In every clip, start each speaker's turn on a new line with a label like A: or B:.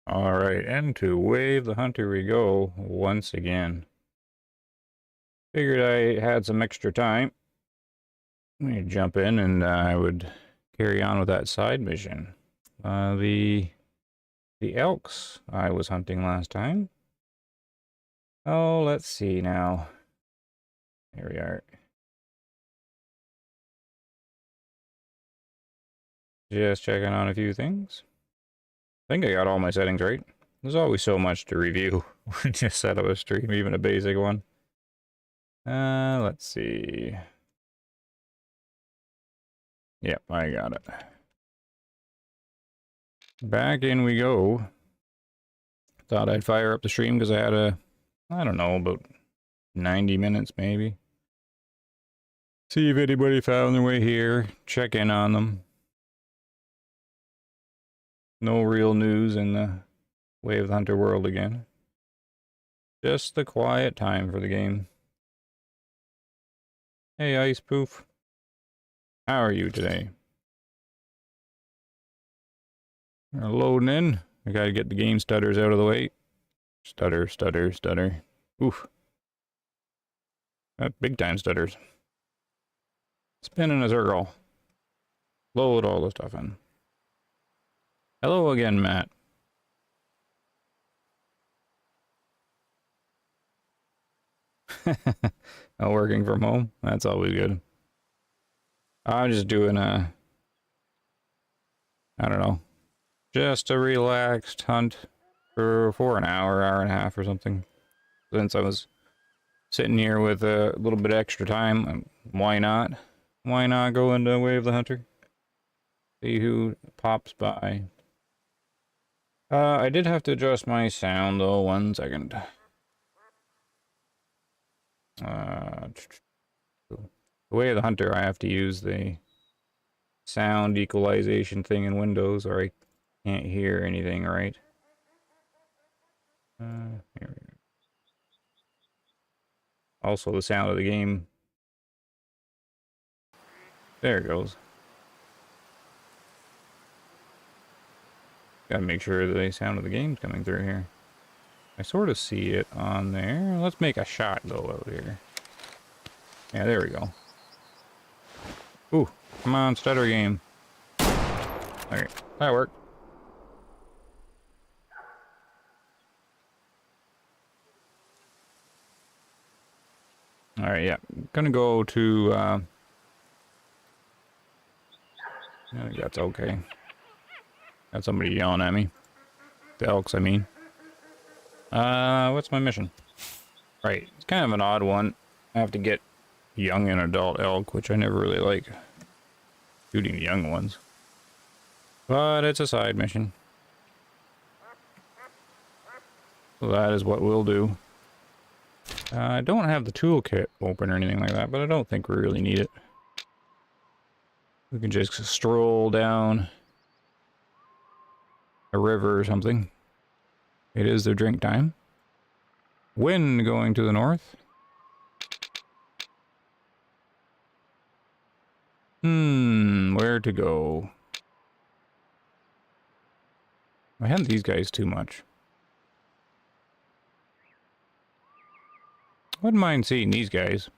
A: Alright, and to Wave the Hunter we go once again. Figured I had some extra time. Let me jump in and I would carry on with that side mission. The elks I was hunting last time. Oh, let's see now. Here we are. Just checking on a few things. I think I got all my settings right. There's always so much to review when you set up a stream, even a basic one. Let's see. Yep, I got it. Back in we go. Thought I'd fire up the stream because I had I don't know, about 90 minutes maybe. See if anybody found their way here. Check in on them. No real news in the Wave the Hunter world again. Just the quiet time for the game. Hey, Ice Poof. How are you today? We're loading in. I gotta get the game stutters out of the way. Stutter, stutter, stutter. Oof. That big time stutters. Spin in a circle. Load all the stuff in. Hello again, Matt. Not working from home? That's always good. I'm just doing I don't know, just a relaxed hunt for an hour, hour and a half or something. Since I was sitting here with a little bit extra time, why not? Why not go into Wave the Hunter? See who pops by. I did have to adjust my sound though, 1 second. The Way of the Hunter, I have to use the sound equalization thing in Windows or I can't hear anything right. Here we go. Also the sound of the game. There it goes. Gotta make sure the sound of the game's coming through here. I sort of see it on there. Let's make a shot go out here. Yeah, there we go. Ooh, come on, stutter game. Okay, that worked. Alright, yeah. Gonna go to, I think that's okay. Got somebody yelling at me. The elks, I mean. What's my mission? Right, it's kind of an odd one. I have to get young and adult elk, which I never really like shooting the young ones. But it's a side mission. So that is what we'll do. I don't have the toolkit open or anything like that, but I don't think we really need it. We can just stroll down a river or something. It is their drink time. Wind going to the north. Where to go? I had these guys too much. Wouldn't mind seeing these guys.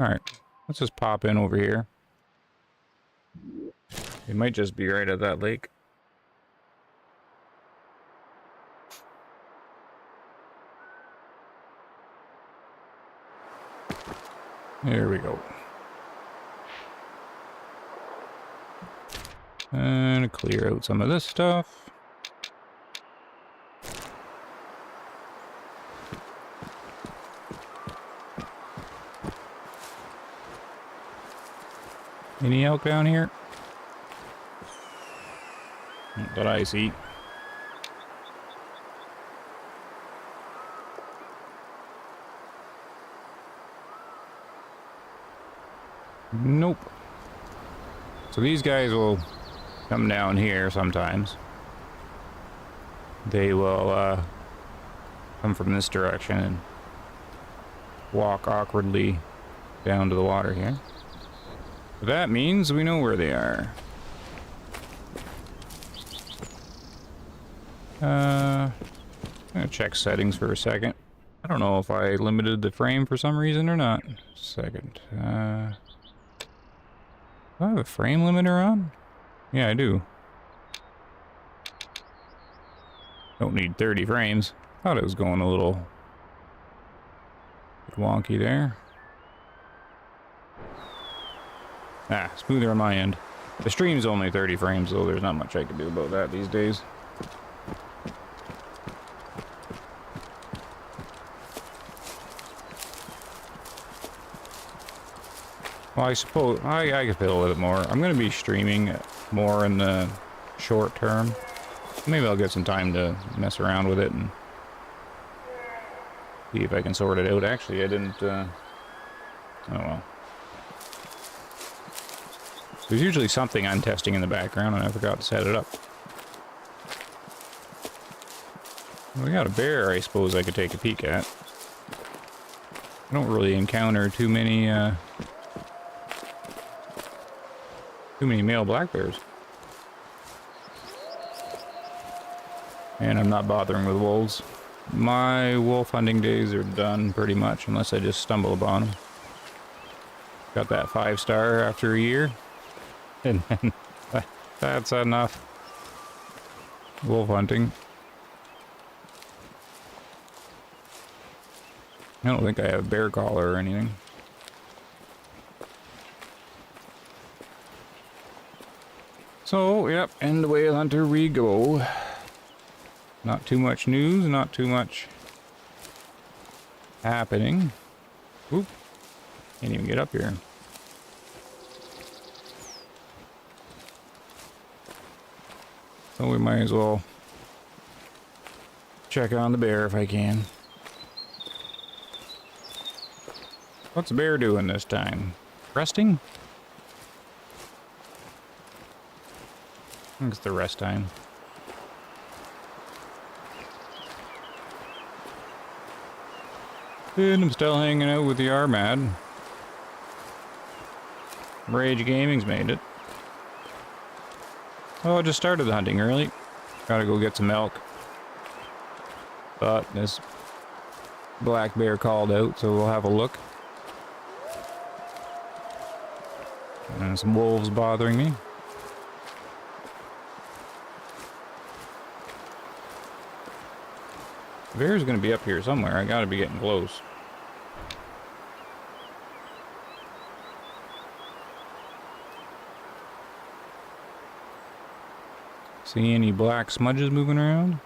A: Alright, let's just pop in over here. It might just be right at that lake. There we go. And clear out some of this stuff. Any elk down here? Not that I see. Nope. So these guys will come down here sometimes. They will come from this direction and walk awkwardly down to the water here. That means we know where they are. I'm gonna check settings for a second. I don't know if I limited the frame for some reason or not. Second. Do I have a frame limiter on? Yeah, I do. Don't need 30 frames. Thought it was going a little wonky there. Ah, smoother on my end. The stream's only 30 frames, though. There's not much I can do about that these days. Well, I suppose I could fiddle with it more. I'm going to be streaming more in the short term. Maybe I'll get some time to mess around with it and see if I can sort it out. Actually, I didn't... oh well. There's usually something I'm testing in the background, and I forgot to set it up. We got a bear, I suppose I could take a peek at. I don't really encounter too many male black bears. And I'm not bothering with wolves. My wolf hunting days are done pretty much, unless I just stumble upon them. Got that 5-star after a year. And then that's enough. Wolf hunting. I don't think I have bear collar or anything. So, yep, and the whale hunter we go. Not too much news, not too much happening. Oop. Can't even get up here. So we might as well check on the bear if I can. What's the bear doing this time? Resting? I think it's the rest time. And I'm still hanging out with the Armad. Rage Gaming's made it. Oh, I just started the hunting early. Gotta go get some elk. But this black bear called out, so we'll have a look. And some wolves bothering me. The bear's gonna be up here somewhere. I gotta be getting close. See any black smudges moving around?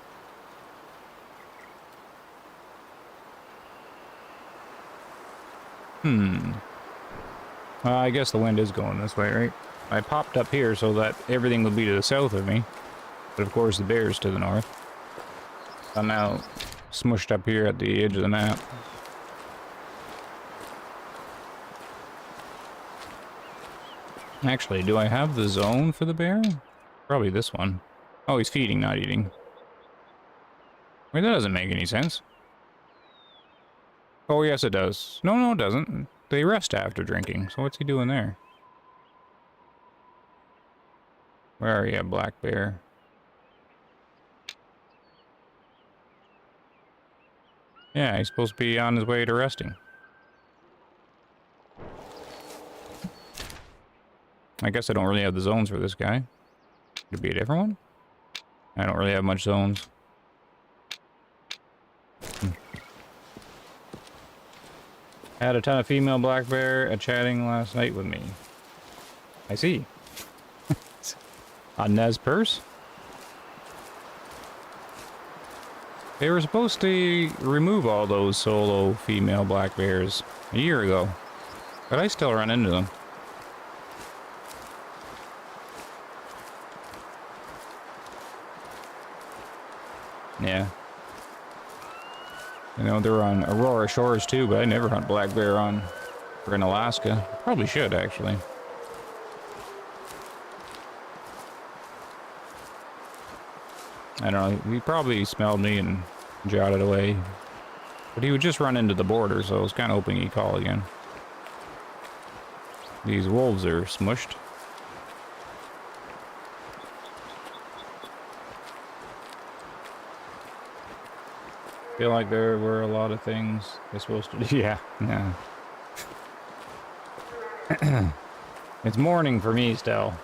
A: I guess the wind is going this way, right? I popped up here so that everything would be to the south of me. But of course the bear's to the north. I'm now smushed up here at the edge of the map. Actually, do I have the zone for the bear? Probably this one. Oh, he's feeding, not eating. Wait, that doesn't make any sense. Oh, yes, it does. No, no, it doesn't. They rest after drinking, so what's he doing there? Where are you, black bear? Yeah, he's supposed to be on his way to resting. I guess I don't really have the zones for this guy. Could it be a different one? I don't really have much zones. Had a ton of female black bear chatting last night with me. I see. On Nez Perce? They were supposed to remove all those solo female black bears a year ago, but I still run into them. Yeah. You know, they're on Aurora Shores too, but I never hunt black bear on or in Alaska. Probably should, actually. I don't know, he probably smelled me and jotted away. But he would just run into the border, so I was kind of hoping he'd call again. These wolves are smushed. Feel like there were a lot of things they're supposed to do. Yeah, yeah. It's morning for me still.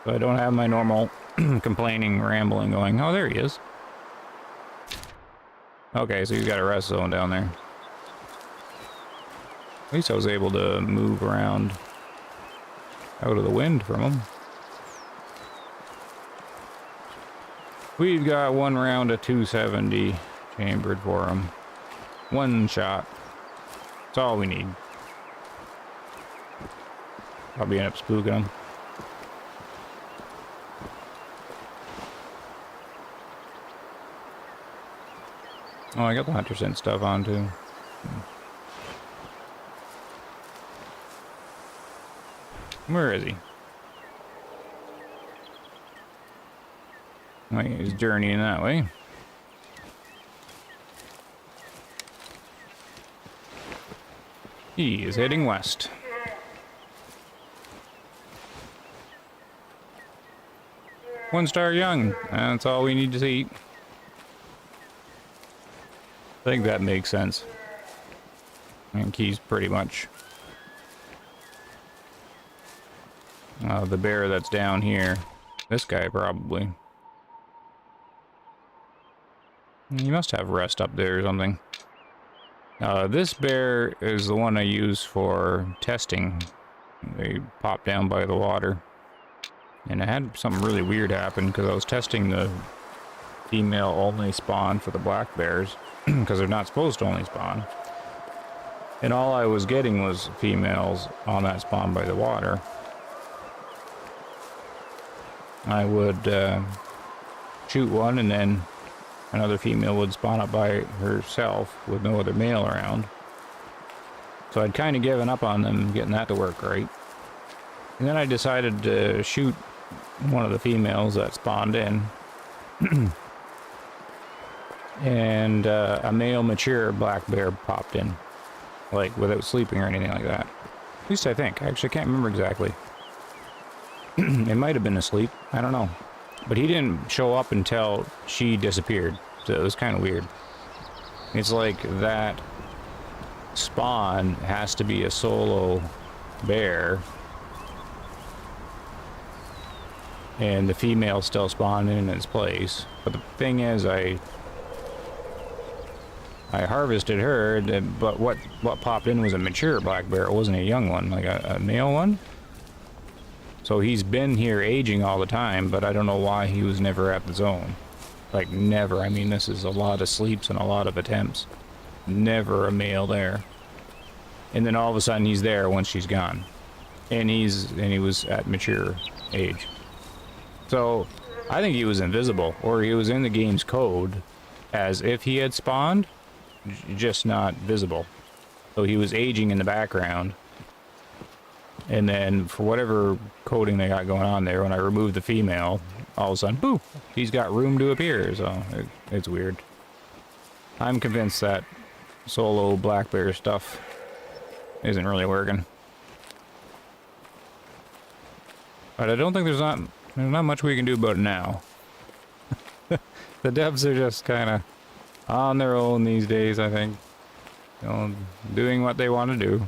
A: So I don't have my normal complaining, rambling going. Oh, there he is. Okay, so he's got a rest zone down there. At least I was able to move around out of the wind from him. We've got one round of 270 chambered for him. One shot. That's all we need. Probably end up spooking him. Oh, I got the hunter scent stuff on too. Where is he? Oh, he's journeying that way. He is heading west. One star young. That's all we need to see. I think that makes sense. I think he's pretty much the bear that's down here. This guy probably. He must have rest up there or something. This bear is the one I use for testing. They pop down by the water. And I had something really weird happen because I was testing the female only spawn for the black bears. Because they're not supposed to only spawn. And all I was getting was females on that spawn by the water. I would shoot one and then another female would spawn up by herself with no other male around. So I'd kind of given up on them getting that to work right. And then I decided to shoot one of the females that spawned in. And a male mature black bear popped in, like without sleeping or anything like that. At least I think. I actually can't remember exactly. It might have been asleep. I don't know. But he didn't show up until she disappeared. So it was kind of weird. It's like that spawn has to be a solo bear. And the female still spawned in its place. But the thing is, I harvested her, but what popped in was a mature black bear. It wasn't a young one, like a male one. So he's been here aging all the time, but I don't know why he was never at the zone. Like, never. I mean, this is a lot of sleeps and a lot of attempts. Never a male there. And then all of a sudden he's there once she's gone. And he was at mature age. So I think he was invisible, or he was in the game's code as if he had spawned, just not visible. So he was aging in the background. And then for whatever coding they got going on there, when I removed the female, all of a sudden, boo, he's got room to appear. So it's weird. I'm convinced that solo black bear stuff isn't really working. But I don't think there's not much we can do about it now. The devs are just kind of on their own these days, I think. You know, doing what they want to do.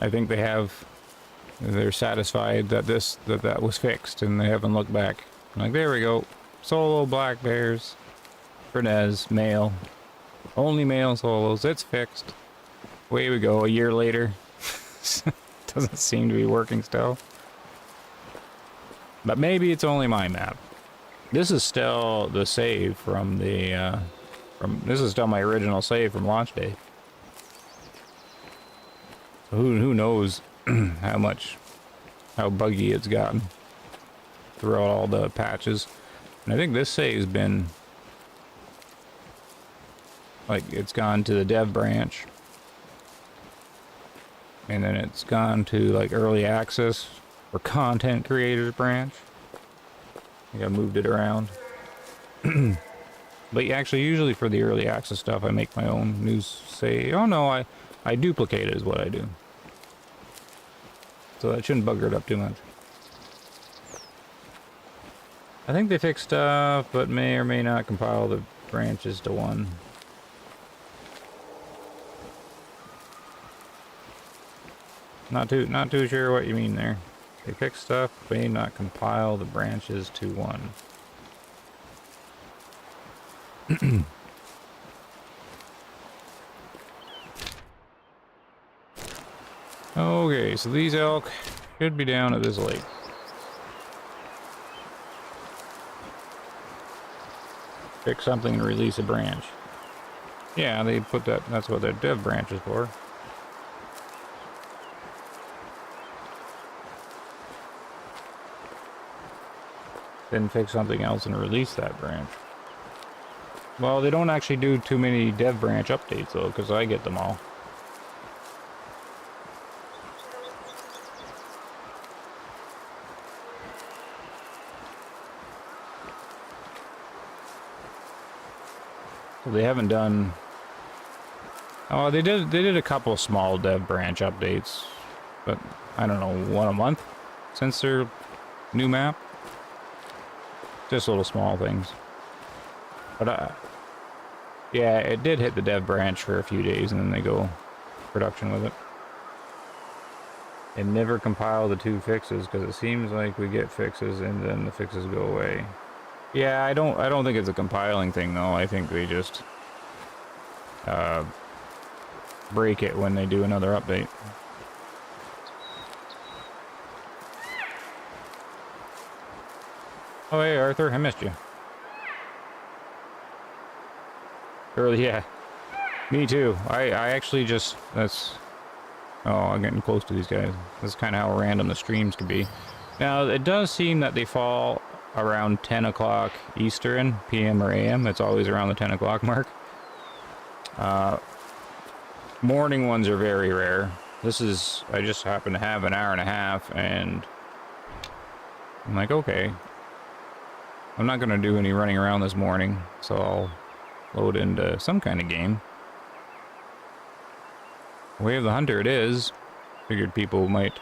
A: I think they're satisfied that that was fixed, and they haven't looked back. Like, there we go. Solo black bears. Fernez, male. Only male solos. It's fixed. Away we go, a year later. Doesn't seem to be working still. But maybe it's only my map. This is still the save from the, this is still my original save from launch day. So who knows how buggy it's gotten throughout all the patches. And I think this save's been, like, it's gone to the dev branch. And then it's gone to, like, early access or content creators branch. I think I moved it around. But actually, usually for the early access stuff, I make my own news save. Oh no, I duplicate it is what I do. So that shouldn't bugger it up too much. I think they fixed stuff, but may or may not compile the branches to one. Not too sure what you mean there. They fixed stuff, may not compile the branches to one. Okay, so these elk should be down at this lake. Fix something and release a branch. Yeah, they put that's what their dev branch is for. Then fix something else and release that branch. Well, they don't actually do too many dev branch updates though, because I get them all. So they haven't done. Oh, they did a couple small dev branch updates, but I don't know, one a month since their new map. Just little small things. But yeah, it did hit the dev branch for a few days, and then they go production with it. And never compile the two fixes, because it seems like we get fixes and then the fixes go away. Yeah, I don't think it's a compiling thing though. I think they just break it when they do another update. Oh hey Arthur, I missed you. Early, yeah. Me too. I actually just, that's... Oh, I'm getting close to these guys. That's kind of how random the streams can be. Now, it does seem that they fall around 10 o'clock Eastern, PM or AM. It's always around the 10 o'clock mark. Morning ones are very rare. This is, I just happen to have an hour and a half, and I'm like, okay. I'm not going to do any running around this morning, so I'll load into some kind of game. Way of the Hunter it is. Figured people might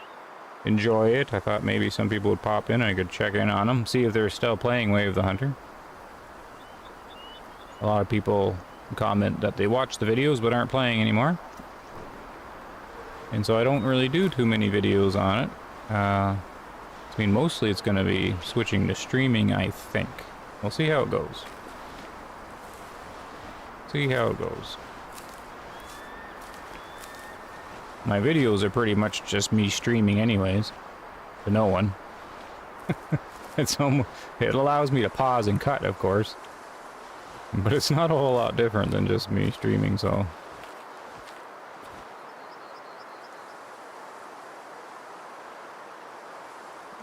A: enjoy it. I thought maybe some people would pop in and I could check in on them, see if they're still playing Way of the Hunter. A lot of people comment that they watch the videos but aren't playing anymore. And so I don't really do too many videos on it. I mean, mostly it's going to be switching to streaming, I think. We'll see how it goes. See how it goes. My videos are pretty much just me streaming anyways, to no one. It allows me to pause and cut, of course. But it's not a whole lot different than just me streaming, so...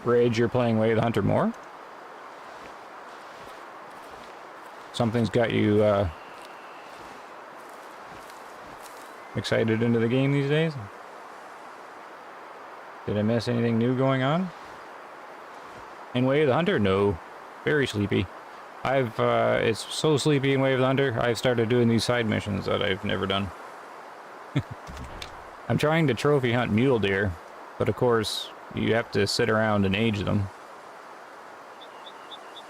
A: Rage, you're playing Way of the Hunter more? Something's got you, excited into the game these days? Did I miss anything new going on? In Way of the Hunter? No. Very sleepy. It's so sleepy in Way of the Hunter, I've started doing these side missions that I've never done. I'm trying to trophy hunt mule deer, but of course, you have to sit around and age them.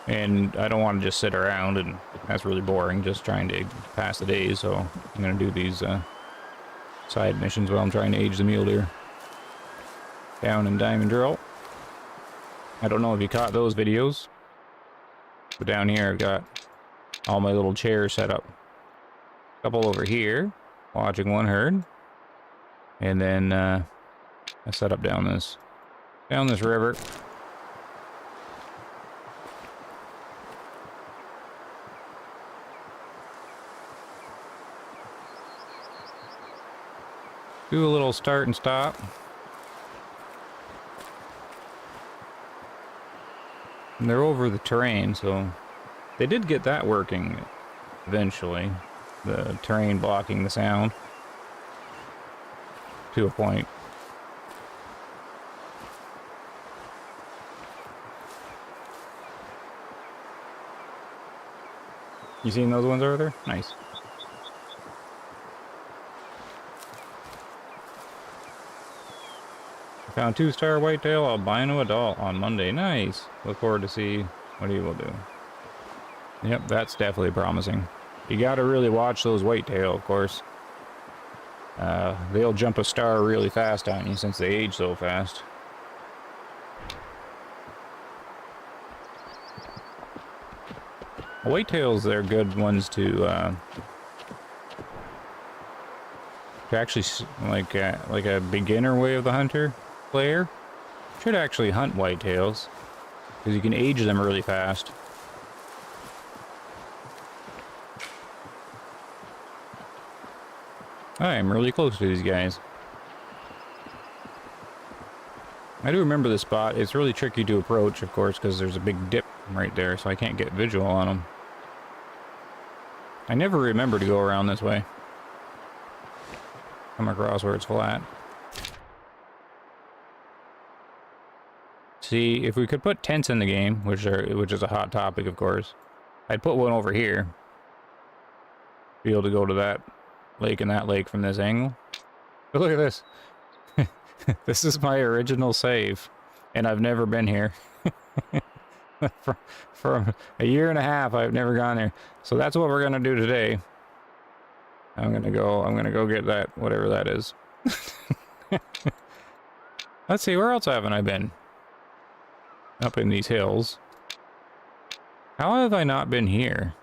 A: And I don't want to just sit around, and that's really boring, just trying to pass the days, so I'm going to do these side missions while I'm trying to age the mule deer. Down in Diamond Drill. I don't know if you caught those videos, but down here I've got all my little chairs set up. A couple over here, watching one herd. And then I set up down this river. Do a little start and stop. And they're over the terrain, so they did get that working eventually. The terrain blocking the sound to a point. You seen those ones over there? Nice. I found 2-star whitetail albino adult on Monday. Nice. Look forward to see what he will do. Yep, that's definitely promising. You gotta really watch those whitetail, of course. They'll jump a star really fast on you since they age so fast. Whitetails, they're good ones to actually, like a beginner Way of the Hunter player should actually hunt whitetails, because you can age them really fast. I am really close to these guys. I do remember this spot. It's really tricky to approach, of course, because there's a big dip right there, so I can't get visual on them. I never remember to go around this way. Come across where it's flat. See, if we could put tents in the game, which is a hot topic, of course, I'd put one over here. Be able to go to that lake and that lake from this angle. But look at this. This is my original save, and I've never been here. For a year and a half, I've never gone there. So that's what we're gonna do today. I'm gonna go get that, whatever that is. Let's see, where else haven't I been? Up in these hills. How have I not been here?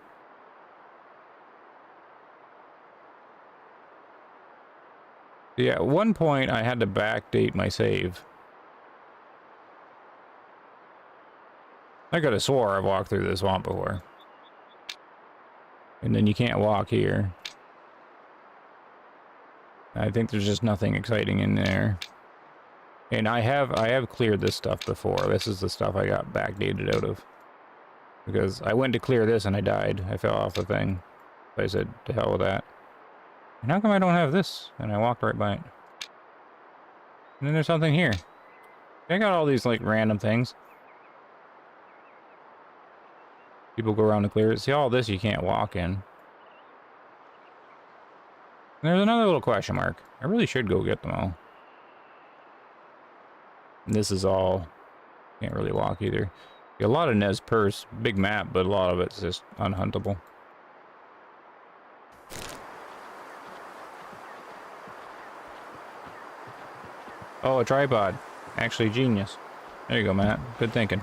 A: Yeah, at one point I had to backdate my save. I could have swore I've walked through the swamp before. And then you can't walk here. I think there's just nothing exciting in there. And I have cleared this stuff before. This is the stuff I got backdated out of. Because I went to clear this and I died. I fell off the thing. So I said, to hell with that. And how come I don't have this? And I walked right by it. And then there's something here. I got all these, like, random things. People go around to clear it. See, all this you can't walk in. And there's another little question mark. I really should go get them all. And this is all... Can't really walk either. A lot of Nez Perce. Big map, but a lot of it's just unhuntable. Oh, a tripod. Actually, genius. There you go, Matt. Good thinking.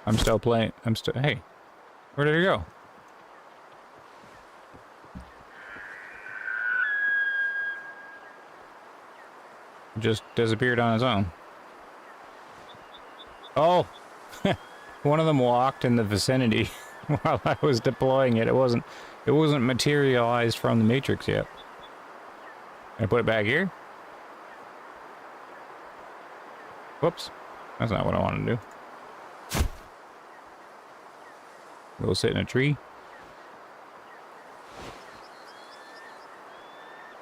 A: I'm still playing. Hey, where did it go? Just disappeared on its own. Oh! One of them walked in the vicinity while I was deploying it. It wasn't materialized from the matrix yet. Can I put it back here? Whoops. That's not what I want to do. Go sit in a tree.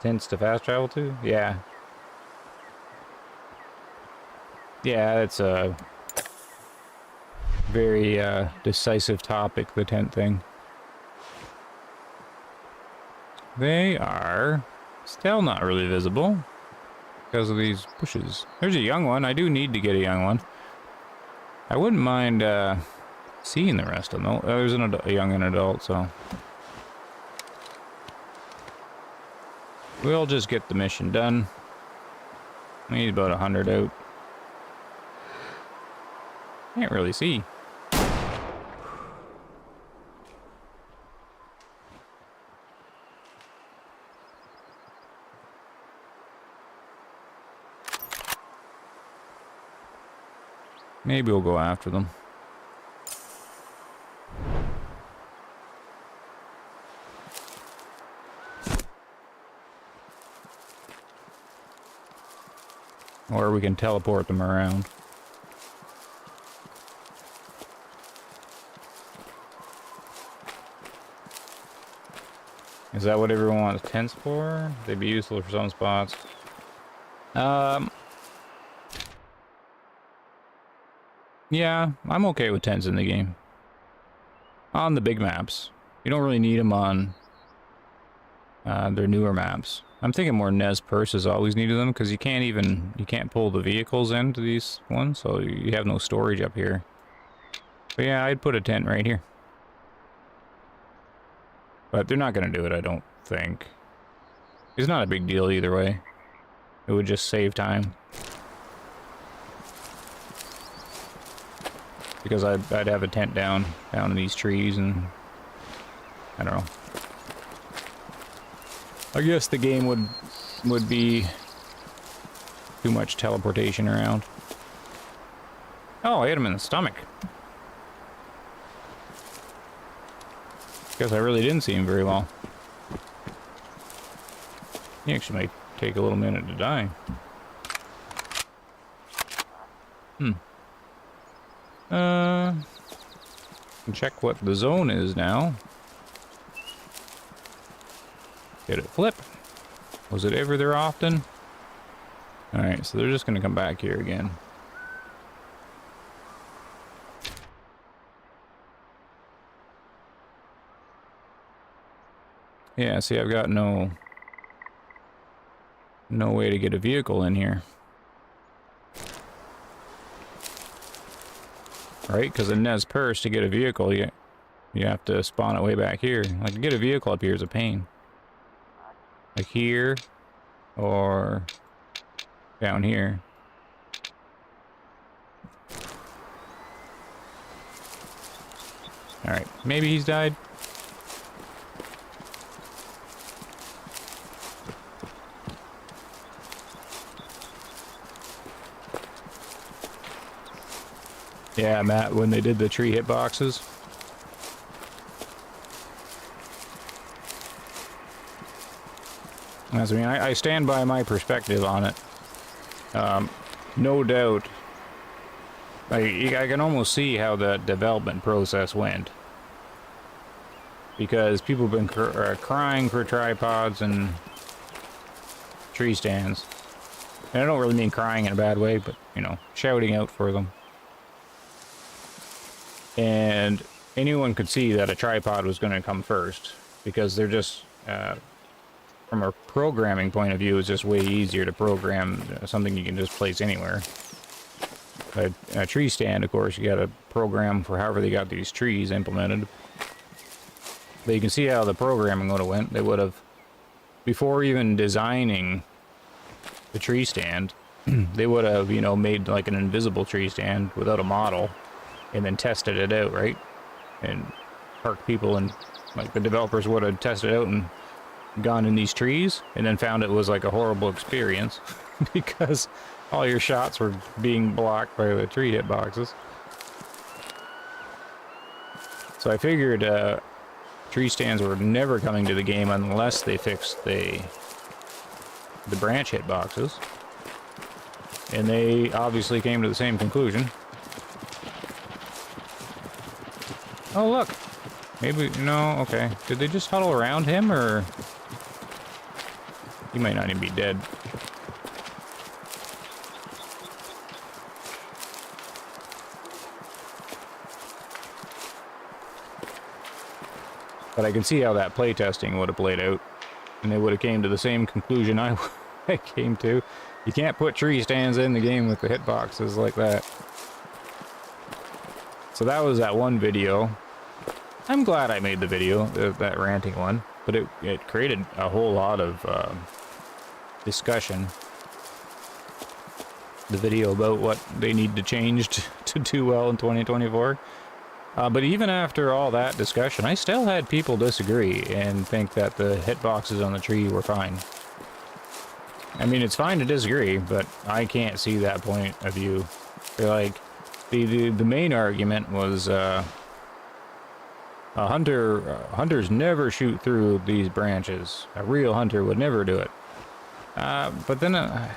A: Tents to fast travel to? Yeah. Yeah, it's a very decisive topic, the tent thing. They are still not really visible because of these bushes. There's a young one. I do need to get a young one. I wouldn't mind seeing the rest of them. Oh, there's a young and adult, so we'll just get the mission done. We need about 100 out. Can't really see. Maybe we'll go after them. Or we can teleport them around. Is that what everyone wants tents for? They'd be useful for some spots. Yeah, I'm okay with tents in the game. On the big maps. You don't really need them on their newer maps. I'm thinking more Nez Perce has always needed them because you can't pull the vehicles into these ones, so you have no storage up here. But yeah, I'd put a tent right here. But they're not going to do it, I don't think. It's not a big deal either way. It would just save time. Because I'd have a tent down in these trees, and I don't know. I guess the game would be too much teleportation around. Oh, I hit him in the stomach. Guess I really didn't see him very well. He actually might take a little minute to die. Can check what the zone is now. Did it flip? Was it ever there often? Alright, so they're just gonna come back here again. Yeah, see, I've got no way to get a vehicle in here. Right? Because in Nez Perce, to get a vehicle, you have to spawn it way back here. Like, to get a vehicle up here is a pain. Like here, or down here. Alright, maybe he's died. Yeah, Matt, when they did the tree hitboxes. I mean, I stand by my perspective on it. No doubt. I can almost see how the development process went. Because people have been crying for tripods and tree stands. And I don't really mean crying in a bad way, but, you know, shouting out for them. And anyone could see that a tripod was going to come first, because they're just, from a programming point of view, it's just way easier to program something you can just place anywhere. But a tree stand, of course, you got to program for however they got these trees implemented. But you can see how the programming would have went. They would have, before even designing the tree stand, they would have, you know, made like an invisible tree stand without a model. And then tested it out, right? And parked people, and like the developers would have tested it out and gone in these trees and then found it was like a horrible experience because all your shots were being blocked by the tree hitboxes. So I figured tree stands were never coming to the game unless they fixed the branch hitboxes. And they obviously came to the same conclusion. Oh, look. Maybe, no, okay. Did they just huddle around him, or... He might not even be dead. But I can see how that playtesting would have played out. And they would have came to the same conclusion I came to. You can't put tree stands in the game with the hitboxes like that. So that was that one video. I'm glad I made the video, that ranting one. But it created a whole lot of discussion. The video about what they need to change to do well in 2024. But even after all that discussion, I still had people disagree and think that the hitboxes on the tree were fine. I mean, it's fine to disagree, but I can't see that point of view. They're like, the main argument was hunters never shoot through these branches. A real hunter would never do it. But then that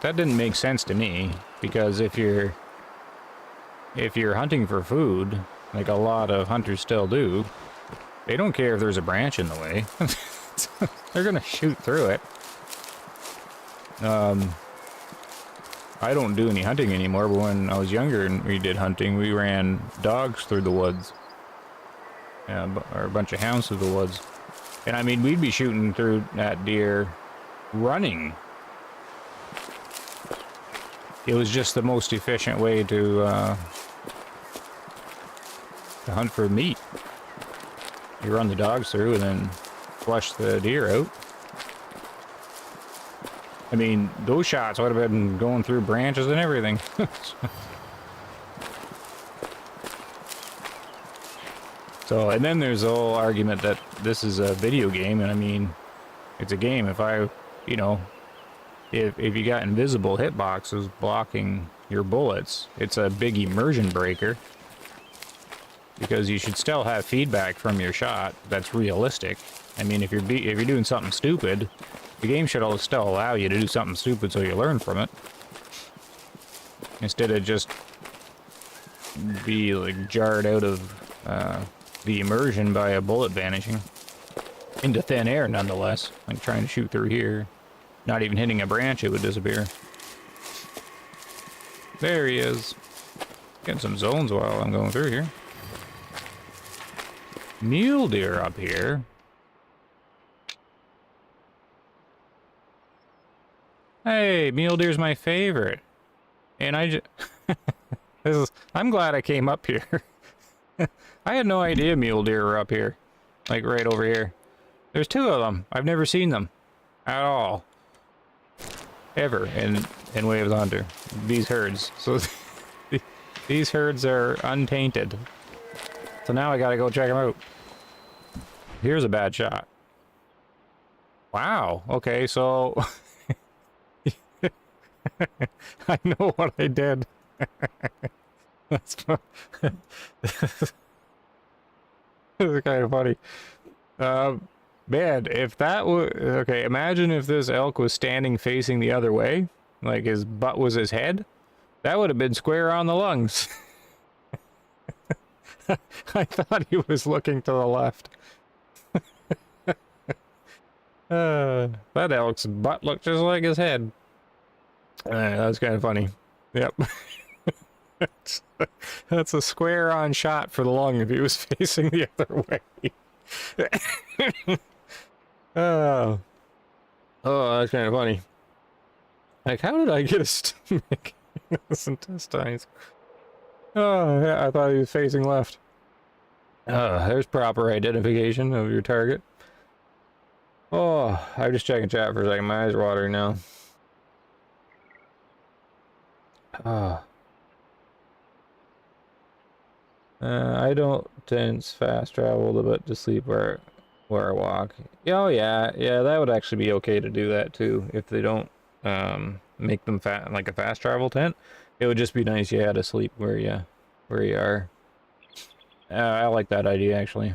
A: didn't make sense to me, because if you're hunting for food, like a lot of hunters still do, they don't care if there's a branch in the way. They're gonna shoot through it. I don't do any hunting anymore, but when I was younger and we did hunting, we ran dogs through the woods. Or a bunch of hounds through the woods. And I mean, we'd be shooting through that deer running. It was just the most efficient way to hunt for meat. You run the dogs through and then flush the deer out. I mean, those shots would have been going through branches and everything. So, and then there's the whole argument that this is a video game, and I mean, it's a game. If you got invisible hitboxes blocking your bullets, it's a big immersion breaker. Because you should still have feedback from your shot that's realistic. I mean, if you're doing something stupid, the game should still allow you to do something stupid so you learn from it. Instead of just be like jarred out of the immersion by a bullet vanishing into thin air, nonetheless. Like trying to shoot through here, not even hitting a branch, it would disappear. There he is. Getting some zones while I'm going through here. Mule deer up here. Hey, mule deer's my favorite. And I'm glad I came up here. I had no idea mule deer were up here. Like right over here. There's two of them. I've never seen them. At all. Ever in Waves Hunter. These herds. So these herds are untainted. So now I gotta go check them out. Here's a bad shot. Wow. Okay, so... I know what I did. That's kind of funny. Man, if that was... Okay, imagine if this elk was standing facing the other way. Like his butt was his head. That would have been square on the lungs. I thought he was looking to the left. That elk's butt looked just like his head. That was kind of funny. Yep. That's a square-on shot for the lung if he was facing the other way. Oh, that's kind of funny. Like, how did I get a stomach in his intestines? Oh, yeah, I thought he was facing left. There's proper identification of your target. Oh, I'm just checking chat for a second. My eyes are watering now. I don't tense fast travel, but to sleep where where I walk. Oh yeah, yeah, that would actually be okay to do that too if they don't make them like a fast travel tent. It would just be nice you had to sleep where you are. I like that idea actually.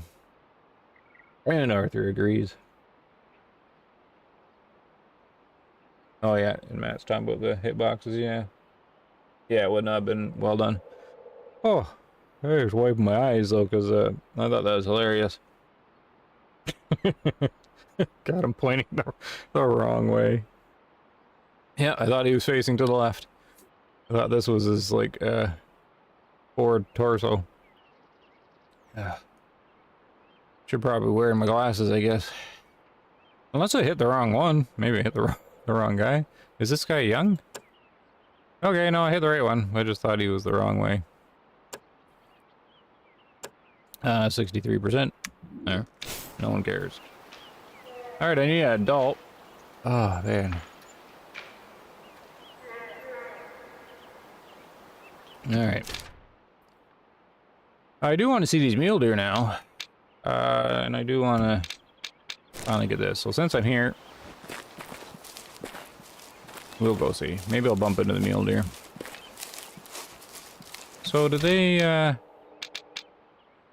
A: And Arthur agrees. Oh yeah, and Matt's talking about the hitboxes, yeah. Yeah, it would not have been well done. Oh, I was wiping my eyes though, because I thought that was hilarious. Got him pointing the wrong way. Yeah, I thought he was facing to the left. I thought this was his, like, forward torso. Should probably wear my glasses, I guess. Unless I hit the wrong one. Maybe I hit the wrong guy. Is this guy young? Okay, no, I hit the right one. I just thought he was the wrong way. 63%. There. No one cares. Alright, I need an adult. Oh, man. Alright. I do want to see these mule deer now. And I do want to finally get this. So since I'm here, we'll go see. Maybe I'll bump into the mule deer. So do they,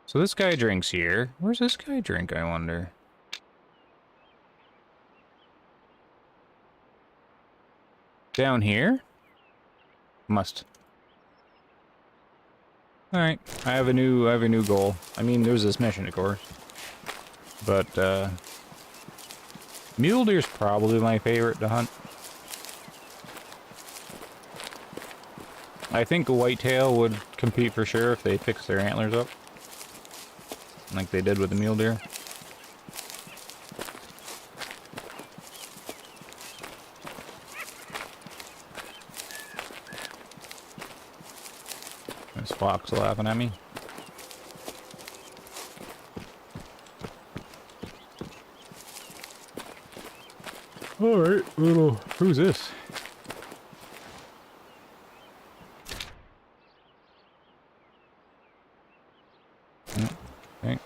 A: So this guy drinks here. Where's this guy drink, I wonder? Down here? Must. Alright, I have a new goal. I mean, there's this mission, of course. But, mule deer's probably my favorite to hunt. I think a whitetail would compete for sure if they fix their antlers up. Like they did with the mule deer. This fox laughing at me. Alright, who's this? Okay.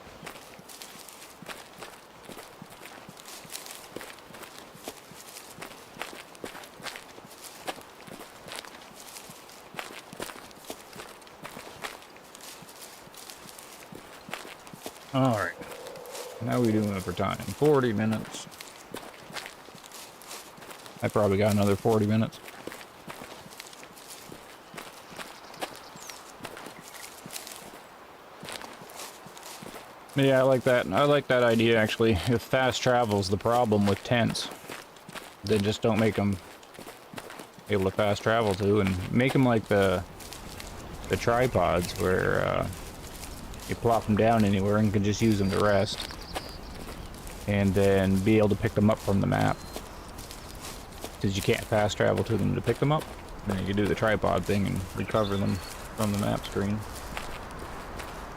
A: Alright. How are we doing for time? 40 minutes. I probably got another 40 minutes. Yeah, I like that. I like that idea, actually. If fast travel's the problem with tents, then just don't make them able to fast travel to, and make them like the tripods, where you plop them down anywhere and can just use them to rest. And then be able to pick them up from the map. Because you can't fast travel to them to pick them up. And then you can do the tripod thing and recover them from the map screen.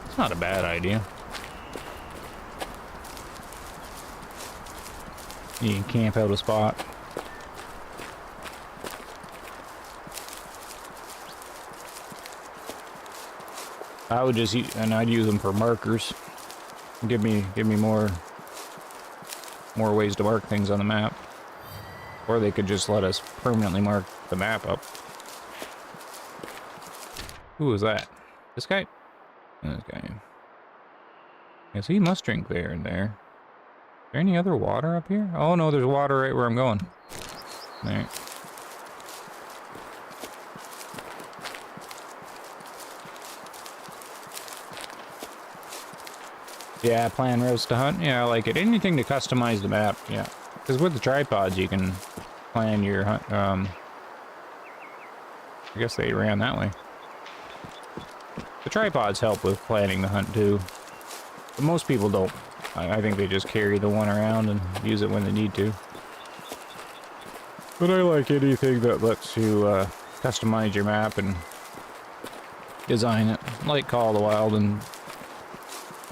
A: It's not a bad idea. You can camp out a spot. I would just use, and I'd use them for markers. Give me more ways to mark things on the map. Or they could just let us permanently mark the map up. Who was that? This guy? This guy. Yeah, so he must drink there and there. Is there any other water up here? Oh no, there's water right where I'm going. There. Yeah, plan routes to hunt. Yeah, I like it. Anything to customize the map. Yeah, because with the tripods you can plan your hunt. I guess they ran that way. The tripods help with planning the hunt too, but most people don't. I think they just carry the one around and use it when they need to. But I like anything that lets you customize your map and design it, like Call of the Wild and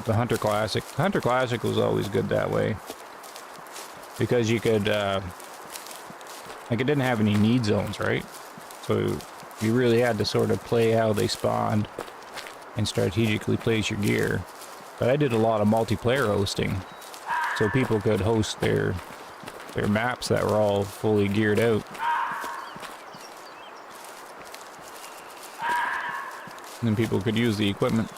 A: the Hunter Classic. The Hunter Classic was always good that way, because you could, like, it didn't have any need zones, right? So you really had to sort of play how they spawned and strategically place your gear. But I did a lot of multiplayer hosting, so people could host their maps that were all fully geared out. And then people could use the equipment.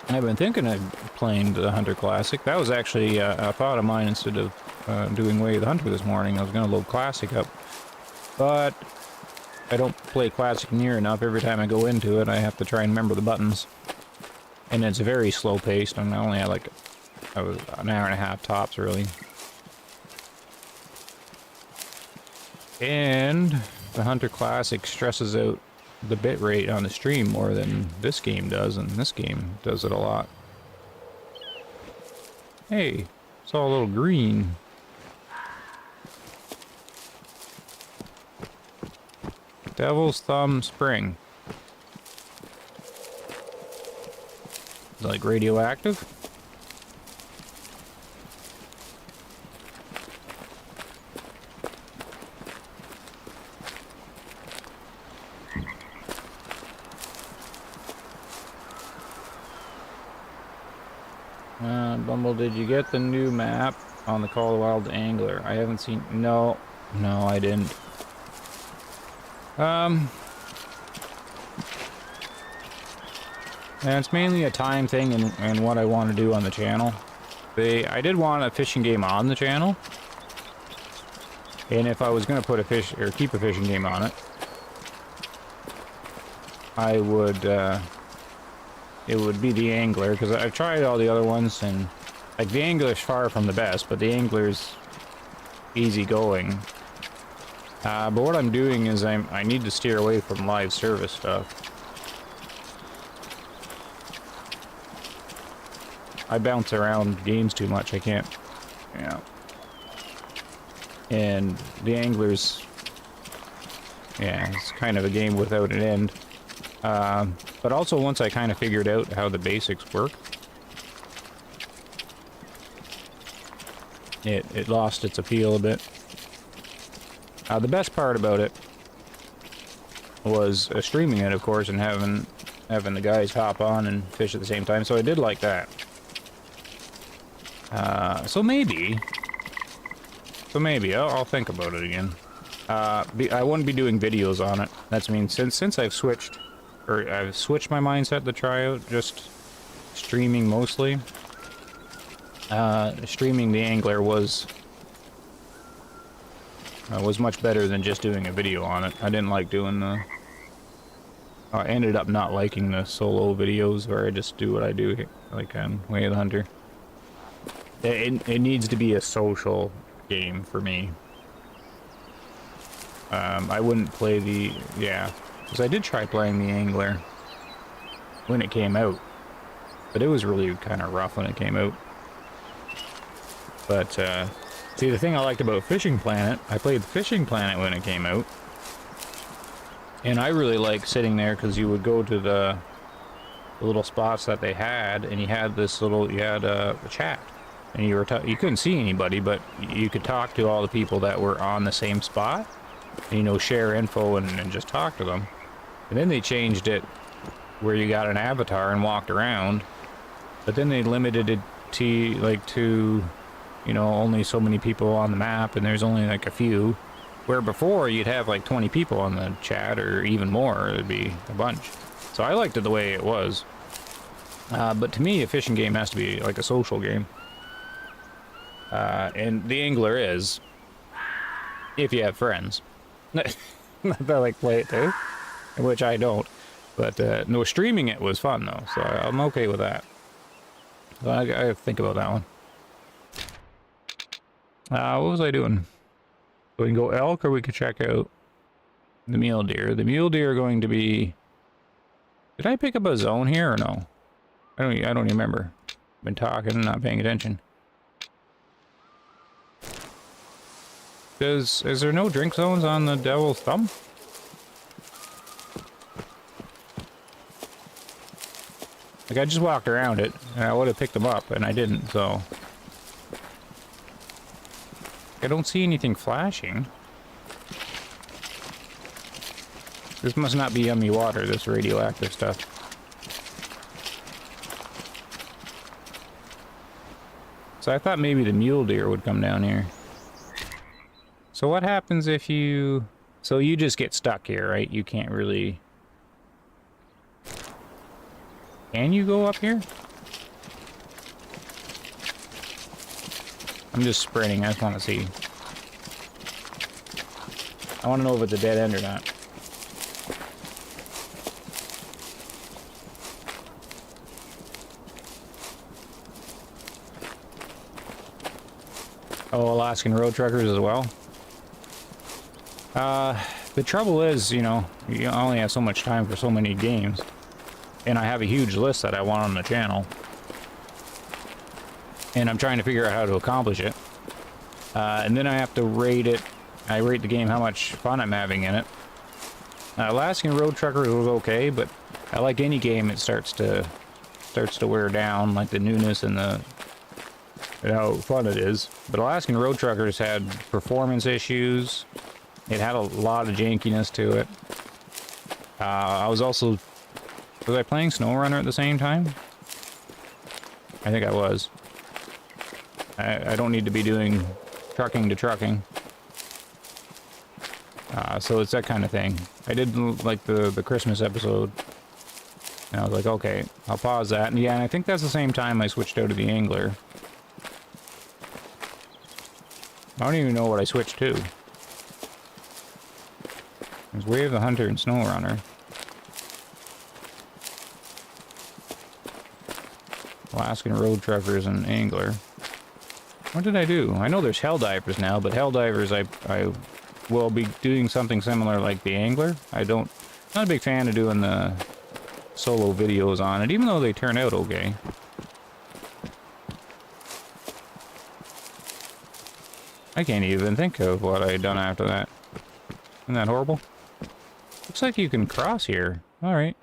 A: I've been thinking of playing the Hunter Classic. That was actually a thought of mine instead of doing Way of the Hunter this morning. I was going to load Classic up. But I don't play Classic near enough. Every time I go into it, I have to try and remember the buttons. And it's very slow paced, and I only had like an hour and a half tops, really. And the Hunter Classic stresses out the bit rate on the stream more than this game does, and this game does it a lot. Hey, saw a little green. Devil's Thumb Spring. Is it like radioactive? Bumble, did you get the new map on the Call of the Wild Angler? I haven't seen... No, I didn't. And it's mainly a time thing and what I want to do on the channel. I did want a fishing game on the channel. And if I was going to put keep a fishing game on it, I would, it would be the Angler, because I've tried all the other ones, and like the Angler's far from the best, but the Angler's easy going. But what I'm doing is I need to steer away from live service stuff. I bounce around games too much, I can't, yeah. And the Angler's, yeah, it's kind of a game without an end. But also once I kind of figured out how the basics work, it lost its appeal a bit. The best part about it was streaming it, of course, and having the guys hop on and fish at the same time, so I did like that. So maybe I'll think about it again. I wouldn't be doing videos on it. That's mean since I've switched my mindset to try out just streaming mostly. Streaming the Angler was much better than just doing a video on it. I didn't like doing the... I ended up not liking the solo videos where I just do what I do, like on Way of the Hunter. It needs to be a social game for me. I wouldn't play the... Yeah, because I did try playing the Angler when it came out. But it was really kind of rough when it came out. But, see, the thing I liked about Fishing Planet, I played Fishing Planet when it came out. And I really liked sitting there because you would go to the little spots that they had, and you had this little, a chat. And you couldn't see anybody, but you could talk to all the people that were on the same spot. And, you know, share info and just talk to them. And then they changed it where you got an avatar and walked around. But then they limited it to, you know, only so many people on the map, and there's only like a few. Where before you'd have like 20 people on the chat, or even more, it'd be a bunch. So I liked it the way it was. But to me, a fishing game has to be like a social game. And the Angler is, if you have friends. Not that I like play it too, which I don't. But no, streaming it was fun though, so I'm okay with that. So I gotta think about that one. What was I doing? So we can go elk, or we could check out the mule deer. The mule deer are going to be... Did I pick up a zone here or no? I don't even remember. I've been talking and not paying attention. Is there no drink zones on the Devil's Thumb? Like, I just walked around it, and I would have picked them up, and I didn't, so... I don't see anything flashing. This must not be yummy water, this radioactive stuff. So I thought maybe the mule deer would come down here. So what happens if you... So you just get stuck here, right? You can't really... Can you go up here? I'm just sprinting, I just want to see. I want to know if it's a dead end or not. Oh, Alaskan road truckers as well. The trouble is, you know, you only have so much time for so many games. And I have a huge list that I want on the channel. And I'm trying to figure out how to accomplish it. And then I have to rate it. I rate the game how much fun I'm having in it. Alaskan road truckers was okay, but like any game, it starts to wear down, like the newness and the... and how fun it is. But Alaskan road truckers had performance issues. It had a lot of jankiness to it. I was also... Was I playing SnowRunner at the same time? I think I was. I don't need to be doing trucking to trucking. So it's that kind of thing. I did like the Christmas episode. And I was like, okay, I'll pause that. And yeah, and I think that's the same time I switched out of the Angler. I don't even know what I switched to. There's Way of the Hunter and SnowRunner. Alaskan road truckers and Angler. What did I do? I know there's Helldivers now, but Helldivers I will be doing something similar like the Angler. Not a big fan of doing the solo videos on it, even though they turn out okay. I can't even think of what I'd done after that. Isn't that horrible? Looks like you can cross here. Alright.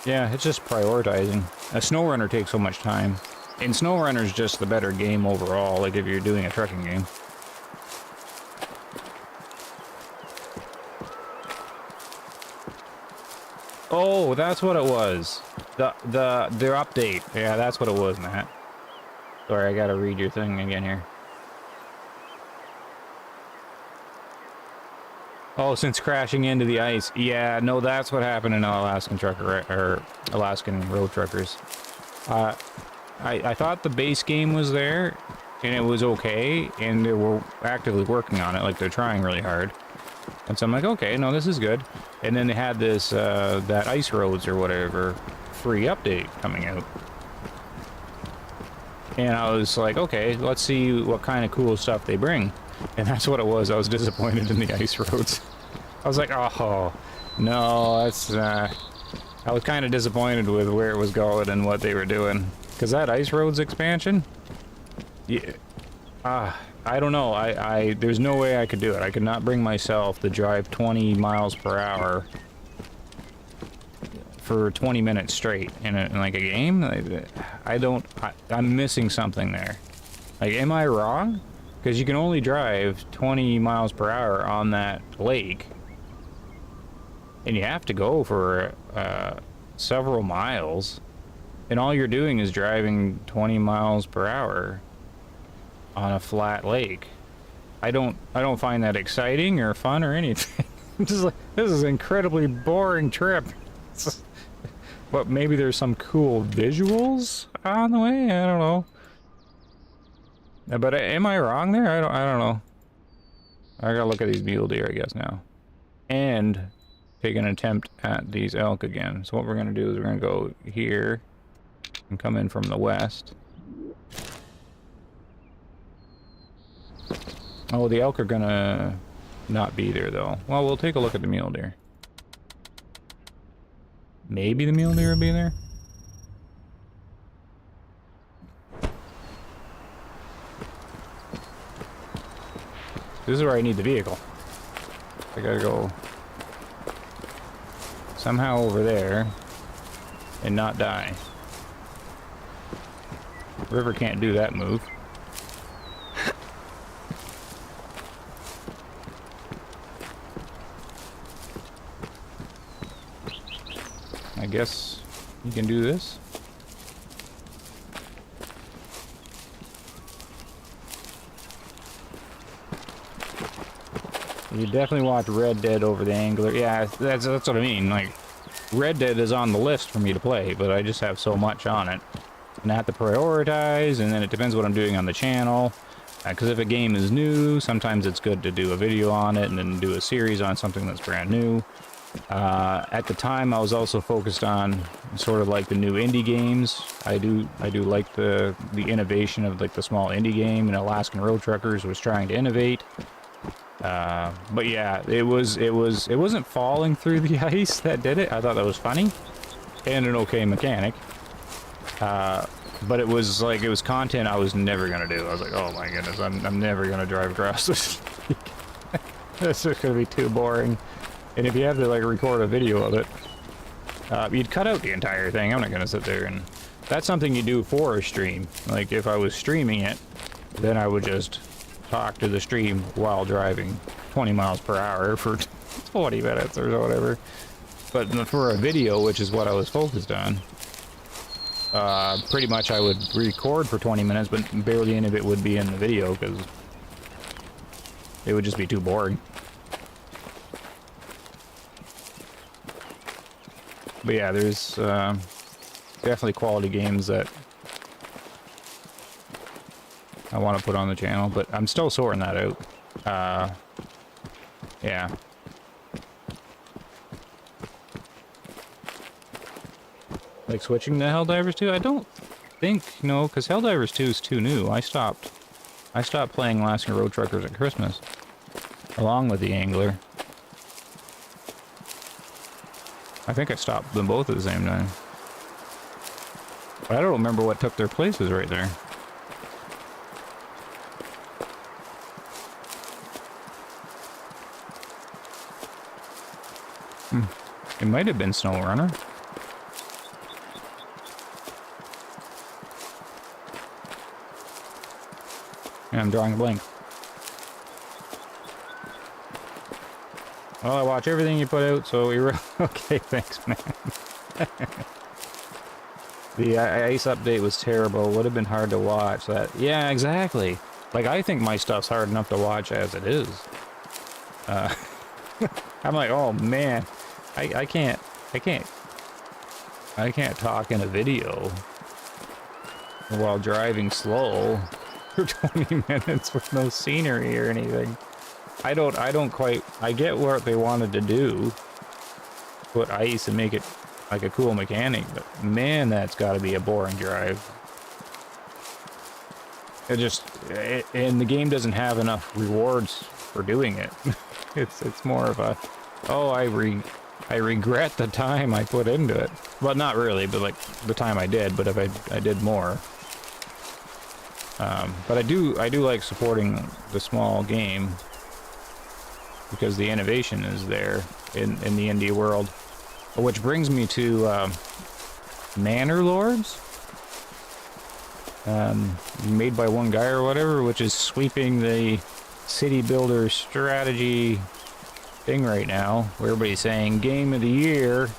A: Yeah, it's just prioritizing. A SnowRunner takes so much time. And SnowRunner's just the better game overall, like if you're doing a trucking game. Oh, that's what it was. The update. Yeah, that's what it was, Matt. Sorry, I gotta read your thing again here. Oh, since crashing into the ice. Yeah, no, that's what happened in Alaskan trucker or Alaskan road truckers. I thought the base game was there and it was okay, and they were actively working on it, like they're trying really hard. And so I'm like, okay, no, this is good. And then they had this that Ice Roads or whatever free update coming out. And I was like, okay, let's see what kind of cool stuff they bring. And that's what it was. I was disappointed in the Ice Roads. I was like, oh, no, that's... I was kind of disappointed with where it was going and what they were doing. Because that Ice Roads expansion... Yeah... I don't know. There's no way I could do it. I could not bring myself to drive 20 miles per hour for 20 minutes straight in like a game. I'm missing something there. Like, am I wrong? Because you can only drive 20 miles per hour on that lake. And you have to go for several miles. And all you're doing is driving 20 miles per hour on a flat lake. I don't find that exciting or fun or anything. I'm just like, this is an incredibly boring trip. But maybe there's some cool visuals on the way? I don't know. But am I wrong there? I don't know. I gotta look at these mule deer, I guess, now. And take an attempt at these elk again. So what we're gonna do is we're gonna go here and come in from the west. Oh, the elk are gonna not be there, though. Well, we'll take a look at the mule deer. Maybe the mule deer will be there? This is where I need the vehicle. I gotta go somehow over there. and not die. River can't do that move. I guess you can do this. You definitely watch Red Dead over the Angler. Yeah, that's what I mean. Like, Red Dead is on the list for me to play, but I just have so much on it. And I have to prioritize, and then it depends what I'm doing on the channel. Because if a game is new, sometimes it's good to do a video on it and then do a series on something that's brand new. At the time, I was also focused on sort of like the new indie games. I do like the innovation of like the small indie game, and Alaskan Road Truckers was trying to innovate. But yeah, it wasn't falling through the ice that did it. I thought that was funny and an okay mechanic. But it was content I was never gonna do. I was like, oh my goodness, I'm never gonna drive across this. This is gonna be too boring. And if you have to like record a video of it, you'd cut out the entire thing. I'm not gonna sit there, and that's something you do for a stream. Like if I was streaming it, then I would just talk to the stream while driving 20 miles per hour for 20 minutes or whatever. But for a video, which is what I was focused on, pretty much I would record for 20 minutes, but barely any of it would be in the video because it would just be too boring. But yeah, there's definitely quality games that I want to put on the channel, but I'm still sorting that out. Yeah. Like switching to Helldivers 2? I don't think, no, because Helldivers 2 is too new. I stopped playing Alaskan Road Truckers at Christmas, along with the Angler. I think I stopped them both at the same time. But I don't remember what took their places right there. It might have been SnowRunner. Yeah, I'm drawing a blank. Well, I watch everything you put out, so we were okay. Thanks, man. The ice update was terrible. Would have been hard to watch. That, yeah, exactly. Like I think my stuff's hard enough to watch as it is. I'm like, oh man, I can't talk in a video while driving slow for 20 minutes with no scenery or anything. I don't quite, I get what they wanted to do, put ice and make it like a cool mechanic, but man, that's got to be a boring drive. And the game doesn't have enough rewards for doing it. It's more of a, oh, I regret the time I put into it. Well, not really, but like the time I did, but if I did more. But I do like supporting the small game because the innovation is there in the indie world. Which brings me to Manor Lords, made by one guy or whatever, which is sweeping the city builder strategy thing right now, where everybody's saying game of the year,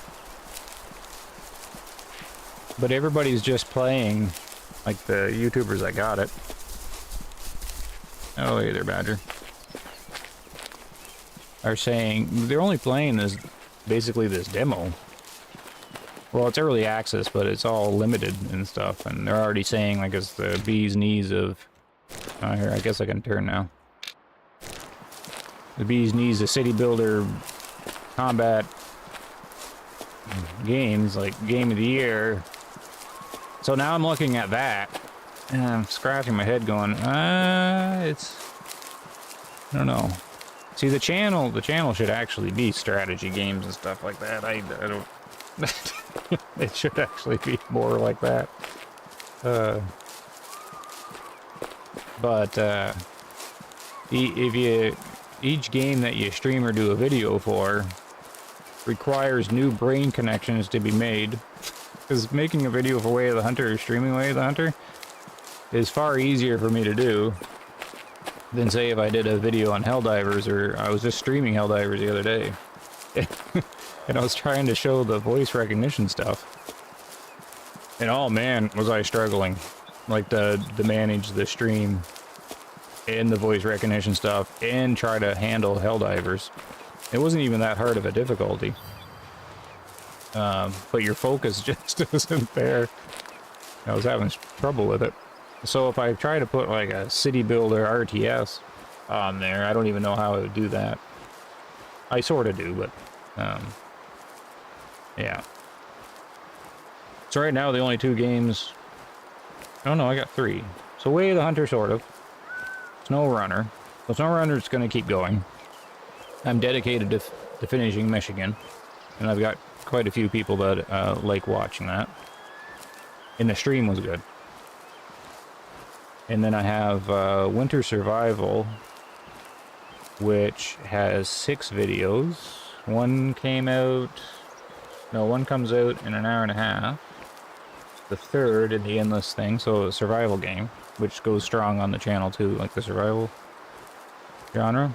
A: but everybody's just playing, like the YouTubers that got it. Oh, hey there, Badger. Are saying they're only playing this, basically this demo. Well, it's early access, but it's all limited and stuff, and they're already saying like it's the bee's knees of. Here, I guess I can turn now. The bee's knees of city builder combat games, like game of the year. So now I'm looking at that, and I'm scratching my head, going, it's. I don't know. See, the channel should actually be strategy games and stuff like that. I don't. It should actually be more like that. Each game that you stream or do a video for requires new brain connections to be made. Because making a video for Way of the Hunter or streaming Way of the Hunter is far easier for me to do than, say, if I did a video on Helldivers, or I was just streaming Helldivers the other day. And I was trying to show the voice recognition stuff. And oh man, was I struggling. Like, to manage the stream and the voice recognition stuff and try to handle Helldivers. It wasn't even that hard of a difficulty. But your focus just isn't there. I was having trouble with it. So if I try to put like a city builder RTS on there, I don't even know how I would do that. I sort of do, but yeah. So right now the only two games... Oh no, I got 3. So Way of the Hunter, sort of. Snow Runner. So Snow Runner's going to keep going. I'm dedicated to finishing Michigan. And I've got quite a few people that like watching that. And the stream was good. And then I have Winter Survival, which has 6 videos. One came out... No, one comes out in an hour and a half. The third in the Endless thing, so a survival game, which goes strong on the channel too, like the survival genre.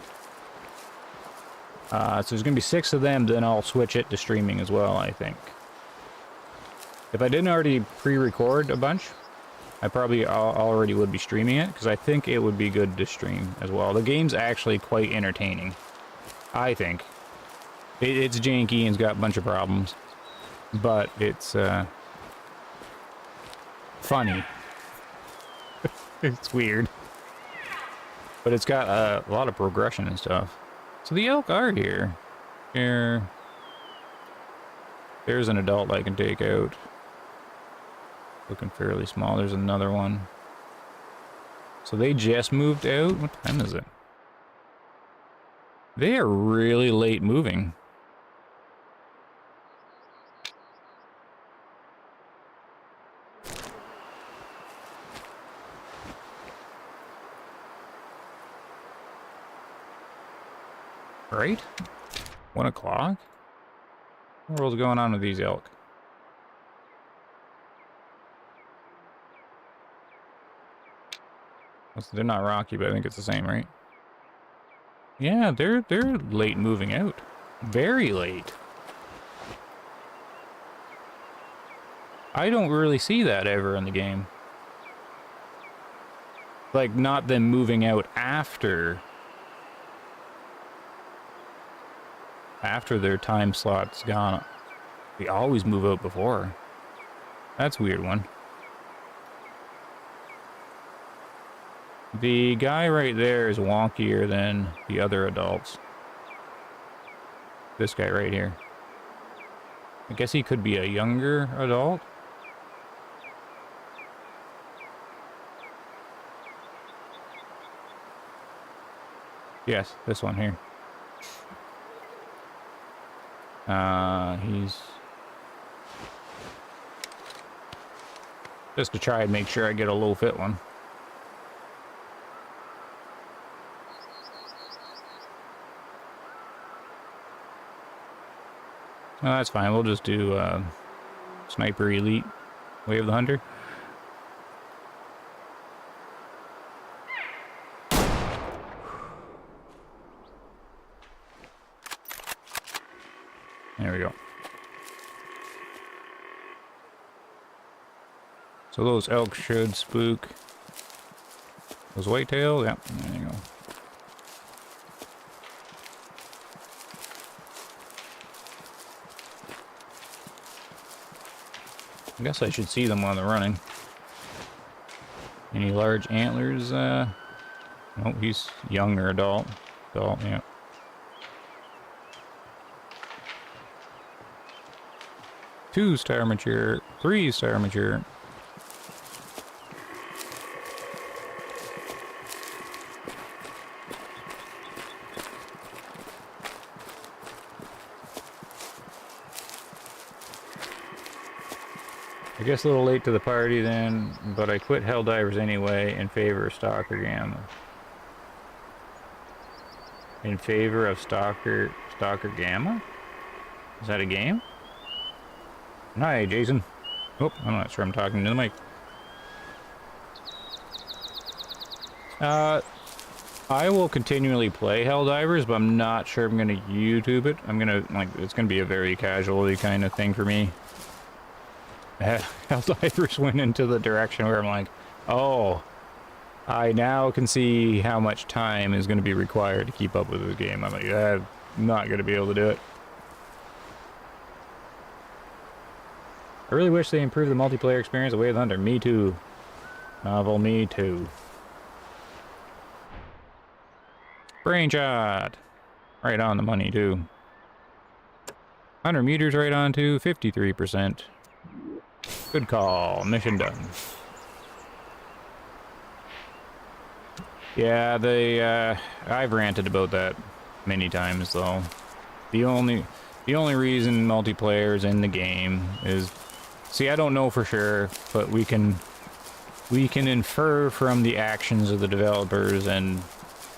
A: So there's going to be 6 of them, then I'll switch it to streaming as well, I think. If I didn't already pre-record a bunch, I probably already would be streaming it, because I think it would be good to stream as well. The game's actually quite entertaining, I think. It's janky and it's got a bunch of problems, but it's funny. It's weird. But it's got a lot of progression and stuff. So the elk are here. Here. There's an adult I can take out. Looking fairly small. There's another one. So they just moved out? What time is it? They are really late moving. Right? 1 o'clock? What the world's going on with these elk? They're not rocky, but I think it's the same, right? Yeah, they're late moving out. Very late. I don't really see that ever in the game. Like, not them moving out after their time slot's gone. They always move out before. That's a weird one. The guy right there is wonkier than the other adults. This guy right here. I guess he could be a younger adult. Yes, this one here. He's... Just to try and make sure I get a low fit one. No, that's fine. We'll just do Sniper Elite Way of the Hunter. There we go. So those elk should spook. Those whitetails, yeah, there you go. I guess I should see them while they're running. Any large antlers? Oh, he's young or adult. Adult, yeah. Two-star mature, 3-star mature. I guess a little late to the party then, but I quit Helldivers anyway in favor of Stalker Gamma. In favor of Stalker Gamma? Is that a game? Hi, Jason. Oh, I'm not sure I'm talking to the mic. I will continually play Helldivers, but I'm not sure I'm gonna YouTube it. I'm gonna, like, it's gonna be a very casually kind of thing for me. Helldivers went into the direction where I'm like, oh, I now can see how much time is gonna be required to keep up with the game. I'm like, I'm not gonna be able to do it. I really wish they improved the multiplayer experience of Way of the Hunter. Me too. Novel, me too. Brain shot! Right on the money, too. 100 meters right on to 53%. Good call. Mission done. Yeah, I've ranted about that many times, though. The only reason multiplayer is in the game is... See, I don't know for sure, but we can infer from the actions of the developers and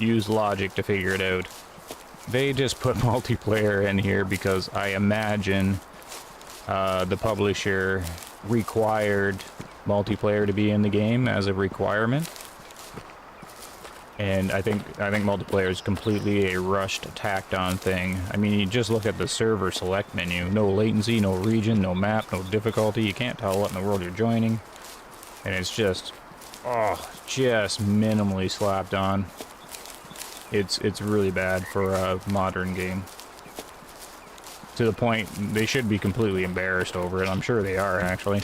A: use logic to figure it out. They just put multiplayer in here because I imagine the publisher required multiplayer to be in the game as a requirement. And I think multiplayer is completely a rushed, tacked-on thing. I mean, you just look at the server select menu. No latency, no region, no map, no difficulty. You can't tell what in the world you're joining. And it's just, oh, just minimally slapped on. It's really bad for a modern game. To the point, they should be completely embarrassed over it. I'm sure they are, actually.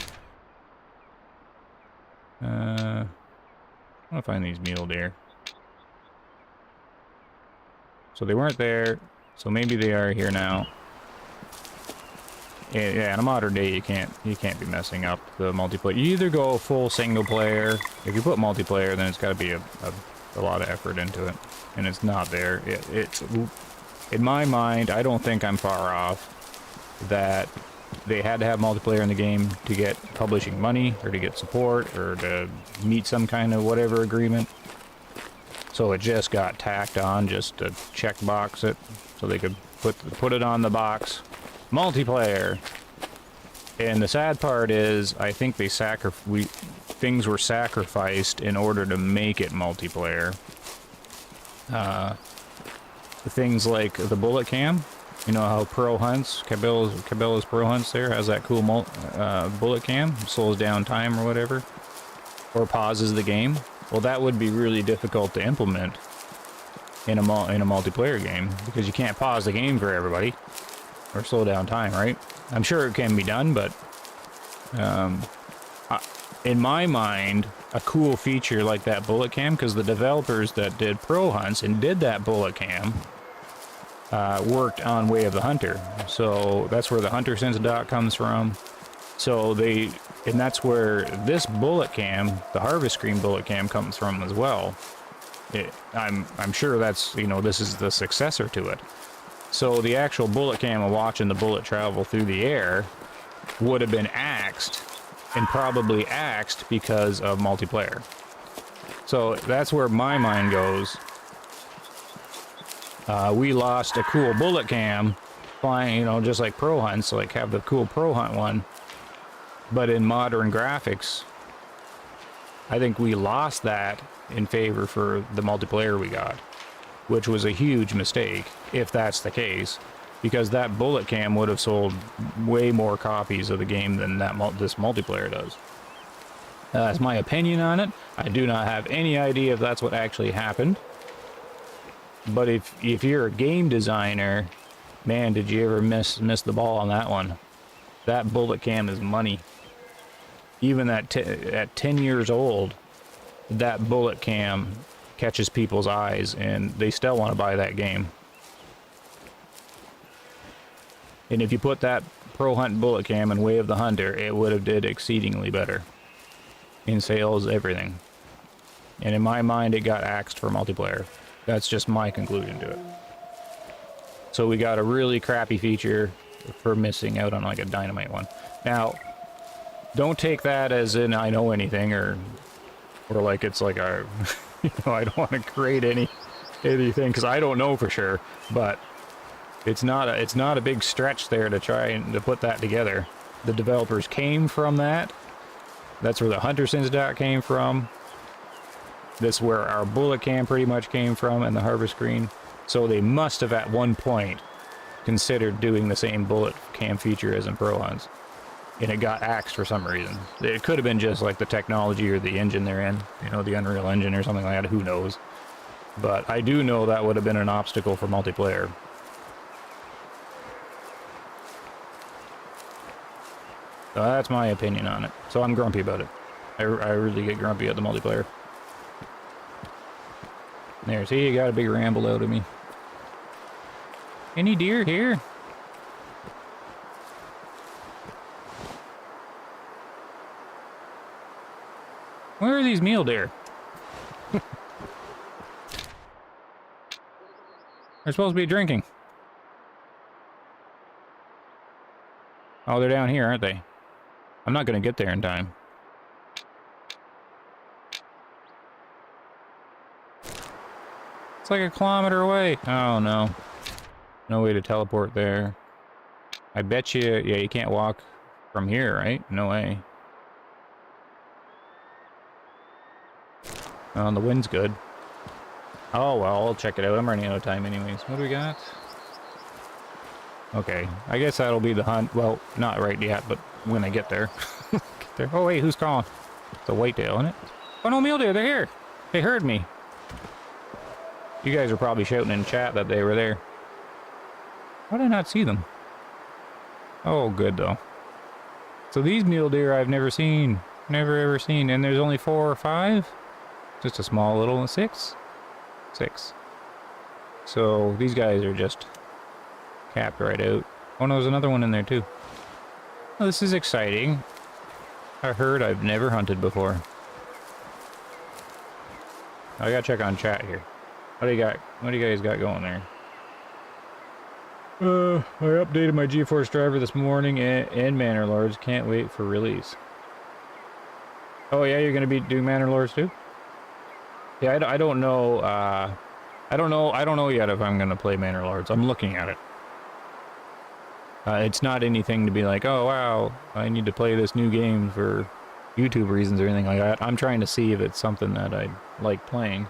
A: I want to find these mule deer. So they weren't there, so maybe they are here now. Yeah, in a modern day, you can't be messing up the multiplayer. You either go full single player. If you put multiplayer, then it's got to be a lot of effort into it, and it's not there. It's in my mind, I don't think I'm far off that they had to have multiplayer in the game to get publishing money, or to get support, or to meet some kind of whatever agreement. So it just got tacked on just to checkbox it, so they could put it on the box. Multiplayer. And the sad part is, I think things were sacrificed in order to make it multiplayer. Things like the bullet cam. You know how Pro Hunts, Cabela's Pro Hunts there has that cool bullet cam, slows down time or whatever, or pauses the game. Well, that would be really difficult to implement in a multiplayer game, because you can't pause the game for everybody or slow down time, right? I'm sure it can be done, but in my mind, a cool feature like that bullet cam, because the developers that did Pro Hunts and did that bullet cam worked on Way of the Hunter, so that's where the Hunter Sense dot comes from. So and that's where this bullet cam, the Harvest Screen bullet cam, comes from as well. I'm sure that's, this is the successor to it. So the actual bullet cam of watching the bullet travel through the air would have been axed, and probably axed because of multiplayer. So that's where my mind goes. We lost a cool bullet cam, flying, just like Pro Hunts, like have the cool Pro Hunt one. But in modern graphics, I think we lost that in favor for the multiplayer we got, which was a huge mistake, if that's the case, because that bullet cam would have sold way more copies of the game than this multiplayer does. That's my opinion on it. I do not have any idea if that's what actually happened. But if you're a game designer, man, did you ever miss the ball on that one? That bullet cam is money. Even at 10 years old, that bullet cam catches people's eyes, and they still want to buy that game. And if you put that Pro Hunt bullet cam in Way of the Hunter, it would have did exceedingly better in sales, everything. And in my mind, it got axed for multiplayer. That's just my conclusion to it. So we got a really crappy feature for missing out on like a dynamite one. Now, don't take that as in I know anything, or like it's like a, I don't want to create anything, because I don't know for sure. But it's not a big stretch there to try and to put that together. the developers came from that. That's where the Hunter Sense dot came from. That's where our bullet cam pretty much came from, and the harvest screen. So they must have at one point considered doing the same bullet cam feature as in Pro Hunts. And it got axed for some reason. It could have been just like the technology or the engine they're in. You know, the Unreal Engine or something like that. Who knows? But I do know that would have been an obstacle for multiplayer. So that's my opinion on it. So I'm grumpy about it. I really get grumpy at the multiplayer. There, see, you got a big ramble out of me. Any deer here? Where are these mule deer? They're supposed to be drinking. Oh, they're down here, aren't they? I'm not going to get there in time. It's like a kilometer away. Oh, no. No way to teleport there. I bet you... Yeah, you can't walk from here, right? No way. Oh, the wind's good. Oh, well, I'll check it out. I'm running out of time anyways. What do we got? Okay, I guess that'll be the hunt. Well, not right yet, but when I get there. Get there. Oh, wait, who's calling? It's a whitetail, isn't it? Oh, no, mule deer, they're here. They heard me. You guys are probably shouting in chat that they were there. Why did I not see them? Oh, good, though. So these mule deer I've never seen. Never, ever seen. And there's only 4 or 5? Just a small little 6? 6. So these guys are just capped right out. Oh no, there's another one in there too. Oh, this is exciting. A herd I've never hunted before. I gotta check on chat here. What do you got? What do you guys got going there? I updated my GeForce driver this morning and Manor Lords. Can't wait for release. Oh yeah, you're gonna be doing Manor Lords too? Yeah, I don't know. I don't know yet if I'm gonna play Manor Lords. I'm looking at it. It's not anything to be like, oh wow, I need to play this new game for YouTube reasons or anything like that. I'm trying to see if it's something that I like playing.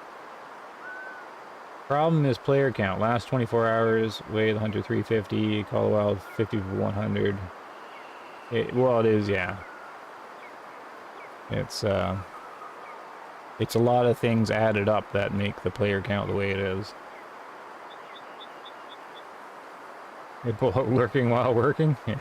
A: Problem is player count. Last 24 hours, Way the Hunter 350, Call of Wild 50 for 100. Well, it is, yeah. It's a lot of things added up that make the player count the way it is. They pull out lurking while working? Yeah.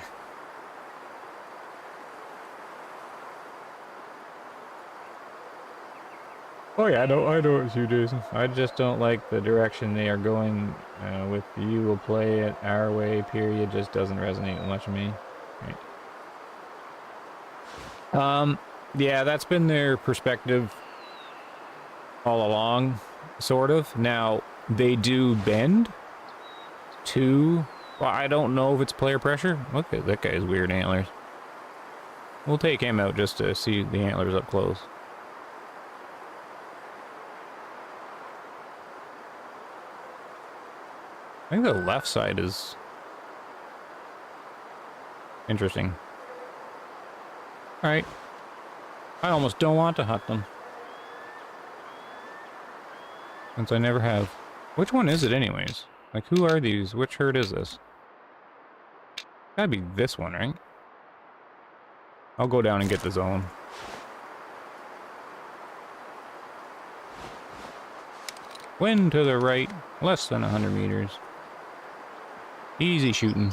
A: Oh yeah, I know it's you, Jason. I just don't like the direction they are going with you will play it our way, period. Just doesn't resonate much with me. Right. Yeah, that's been their perspective all along, sort of. Now, they do bend to... Well, I don't know if it's player pressure. Look at that guy's weird antlers. We'll take him out just to see the antlers up close. I think the left side is interesting. Alright. I almost don't want to hunt them. Since I never have. Which one is it anyways? Like, who are these? Which herd is this? Gotta be this one, right? I'll go down and get the zone. Wind to the right, less than 100 meters. Easy shooting.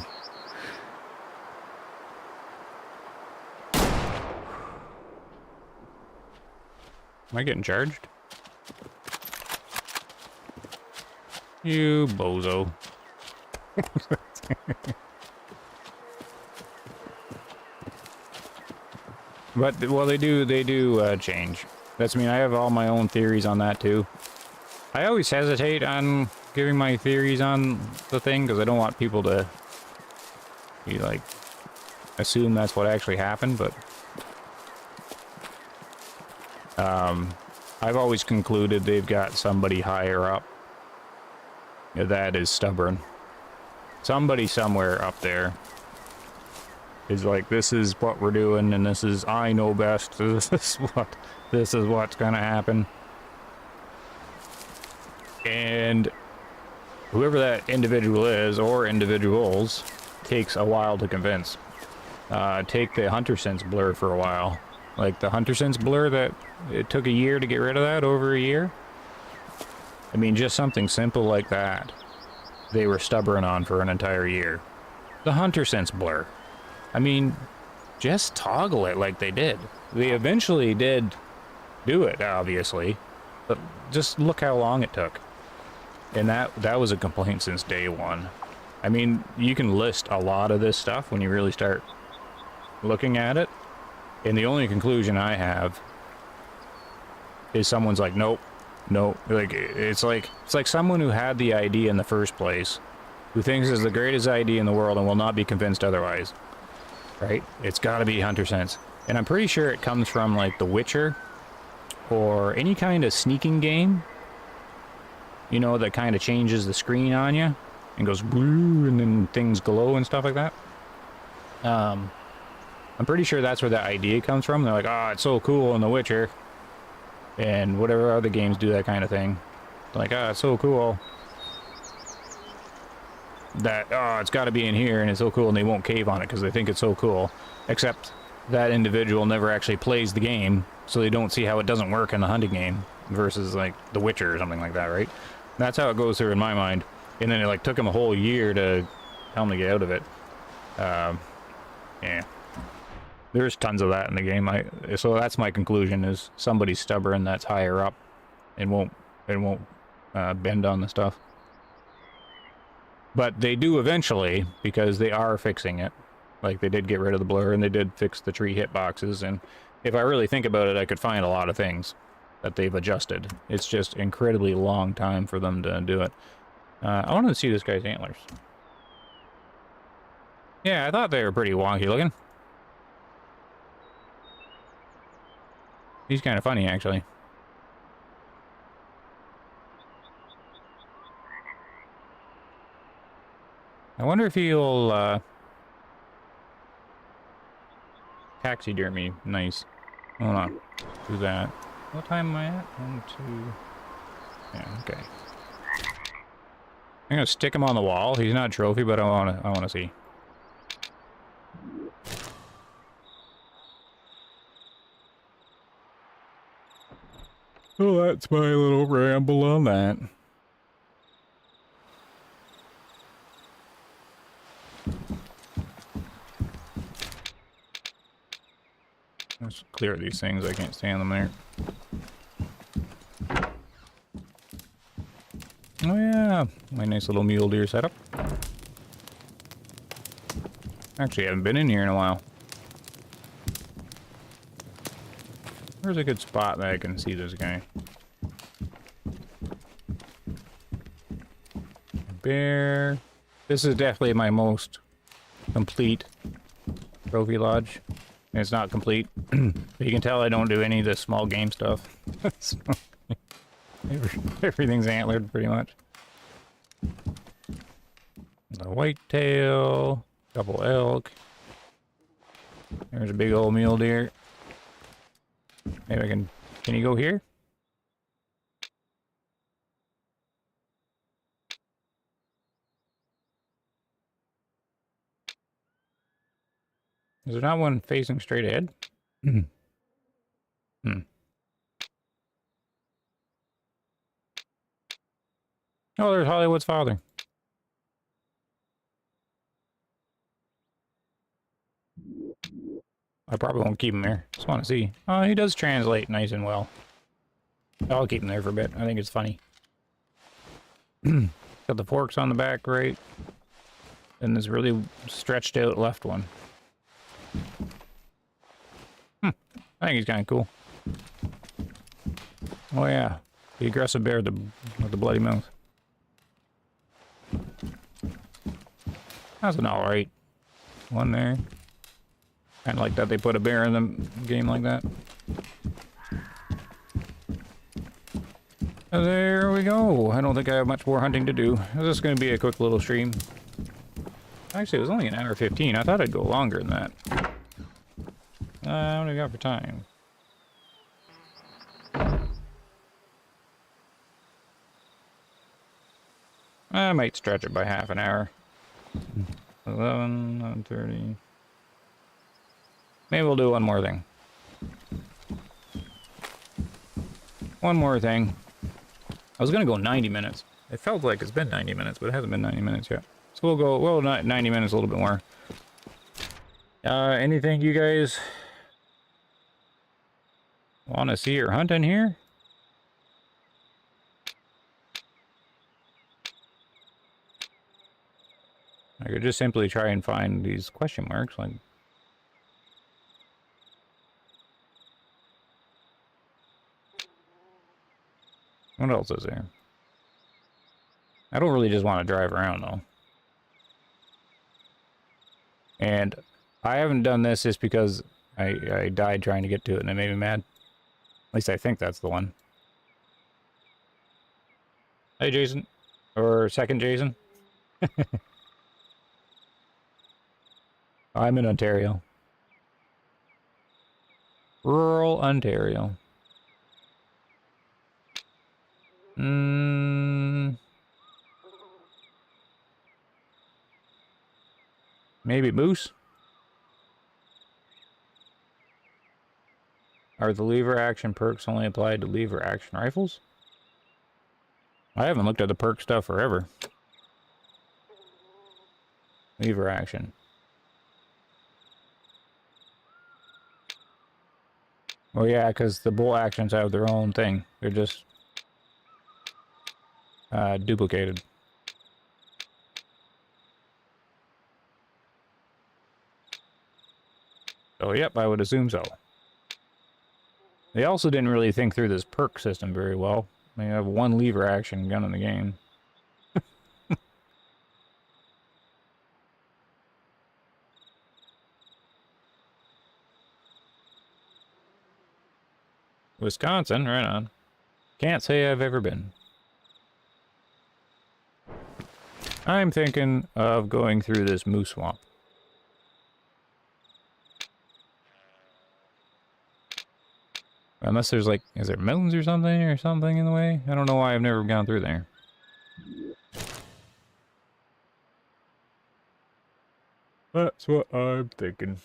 A: Am I getting charged? You bozo. But, well, they do change. I mean, I have all my own theories on that, too. I always hesitate on giving my theories on the thing, because I don't want people to be, like, assume that's what actually happened, but... I've always concluded they've got somebody higher up that is stubborn. Somebody somewhere up there Is like, this is what we're doing, and this is, I know best. This is what's gonna happen. And whoever that individual is, or individuals, takes a while to convince. Take the Hunter Sense blur for a while. Like the Hunter Sense blur, that it took a year to get rid of that, over a year. I mean, just something simple like that, they were stubborn on for an entire year. The Hunter Sense blur. I mean, just toggle it like they did. They eventually did do it, obviously, but just look how long it took. And that was a complaint since day one. I mean, you can list a lot of this stuff when you really start looking at it, and the only conclusion I have is someone's like, nope, nope. Like, it's like someone who had the idea in the first place, who thinks it's the greatest idea in the world and will not be convinced otherwise. Right? It's got to be Hunter Sense. And I'm pretty sure it comes from, like, The Witcher, or any kind of sneaking game, you know, that kind of changes the screen on you and goes blue, and then things glow and stuff like that. I'm pretty sure that's where that idea comes from. They're like, oh, it's so cool in The Witcher, and whatever other games do that kind of thing. They're like, oh, it's so cool that, oh, it's got to be in here, and it's so cool, and they won't cave on it because they think it's so cool. Except that individual never actually plays the game, so they don't see how it doesn't work in the hunting game versus, like, The Witcher or something like that, right? That's how it goes through in my mind. And then it, like, took them a whole year to tell them to get out of it. Yeah. There's tons of that in the game. So that's my conclusion, is somebody's stubborn that's higher up and won't bend on the stuff. But they do eventually, because they are fixing it. Like, they did get rid of the blur, and they did fix the tree hitboxes, and if I really think about it, I could find a lot of things that they've adjusted. It's just incredibly long time for them to do it. I wanted to see this guy's antlers. Yeah, I thought they were pretty wonky looking. He's kind of funny, actually. I wonder if he'll, taxidermy. Nice. Hold on. Do that. What time am I at? 1, 2... Yeah, okay. I'm gonna stick him on the wall. He's not a trophy, but I wanna see. Oh, that's my little ramble on that. Let's clear these things. I can't stand them there. Oh yeah, my nice little mule deer setup. Actually, I haven't been in here in a while. Where's a good spot that I can see this guy? Bear. This is definitely my most complete trophy lodge. And it's not complete. But you can tell I don't do any of this small game stuff. So, everything's antlered pretty much. The whitetail, couple elk. There's a big old mule deer. Maybe I can you go here? Is there not one facing straight ahead? Hmm. Oh, there's Hollywood's father. I probably won't keep him there. Just want to see. Oh, he does translate nice and well. I'll keep him there for a bit. I think it's funny. Got the forks on the back, right? And this really stretched out left one. I think he's kind of cool. Oh yeah, the aggressive bear with the bloody mouth. That's an alright one there. Kind of like that they put a bear in the game like that. There we go. I don't think I have much more hunting to do. This is going to be a quick little stream. Actually, it was only an hour 15. I thought it'd go longer than that. What do we got for time? I might stretch it by half an hour. 11, 11:30. Maybe we'll do one more thing. One more thing. I was gonna go 90 minutes. It felt like it's been 90 minutes, but it hasn't been 90 minutes yet. So we'll go, well, not 90 minutes, a little bit more. Anything you guys want to see or hunt in here? I could just simply try and find these question marks, like... What else is there? I don't really just want to drive around, though. And I haven't done this just because I died trying to get to it and it made me mad. At least I think that's the one. Hey, Jason. Or second Jason. I'm in Ontario. Rural Ontario. Maybe moose? Are the lever action perks only applied to lever action rifles? I haven't looked at the perk stuff forever. Lever action. Well, yeah, because the bolt actions have their own thing. They're just duplicated. So, yep, I would assume so. They also didn't really think through this perk system very well. They have one lever action gun in the game. Wisconsin, right on. Can't say I've ever been. I'm thinking of going through this moose swamp. Unless there's like, is there mountains or something in the way? I don't know why I've never gone through there. That's what I'm thinking.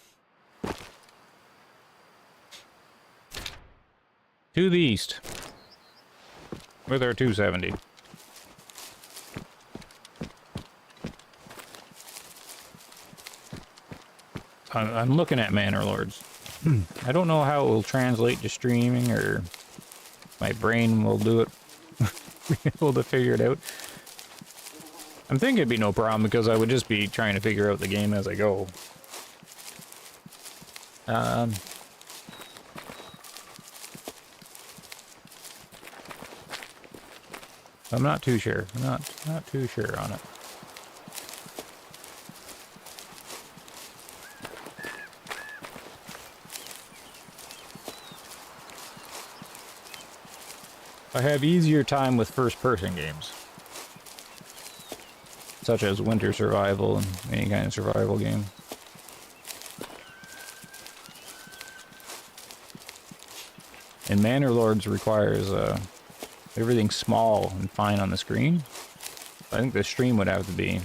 A: To the east. With our 270. I'm looking at Manor Lords. I don't know how it will translate to streaming, or my brain will do it. Be able to figure it out. I'm thinking it'd be no problem because I would just be trying to figure out the game as I go. I'm not too sure. I'm not too sure on it. I have easier time with first-person games, such as Winter Survival and any kind of survival game. And Manor Lords requires everything small and fine on the screen. I think the stream would have to be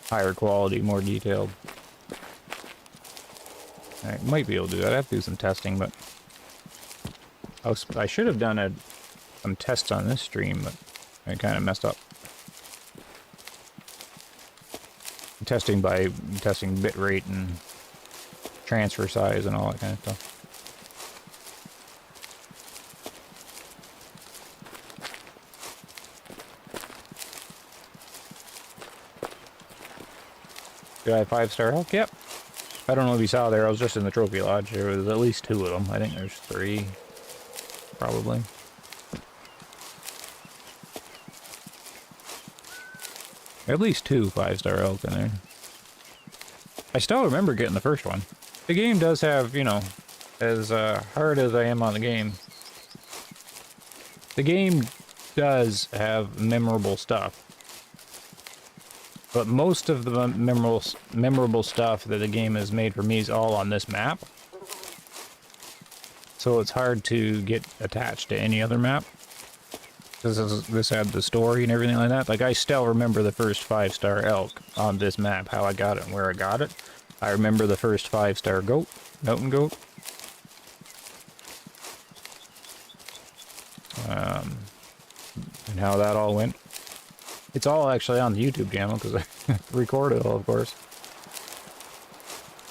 A: higher quality, more detailed. I might be able to do that. I have to do some testing, but I should have done some tests on this stream, but I kind of messed up. Testing bit rate and transfer size and all that kind of stuff. Did I have 5-star elk? Yep. I don't know if you saw there, I was just in the trophy lodge. There was at least 2 of them. I think there's 3. Probably. At least 2 5-star elk in there. I still remember getting the first one. The game does have, you know, as hard as I am on the game, the game does have memorable stuff. But most of the memorable stuff that the game has made for me is all on this map. So it's hard to get attached to any other map. This had the story and everything like that. Like, I still remember the first 5-star elk on this map, how I got it and where I got it. I remember the first 5-star goat, mountain goat. And how that all went. It's all actually on the YouTube channel, because I recorded it all, of course.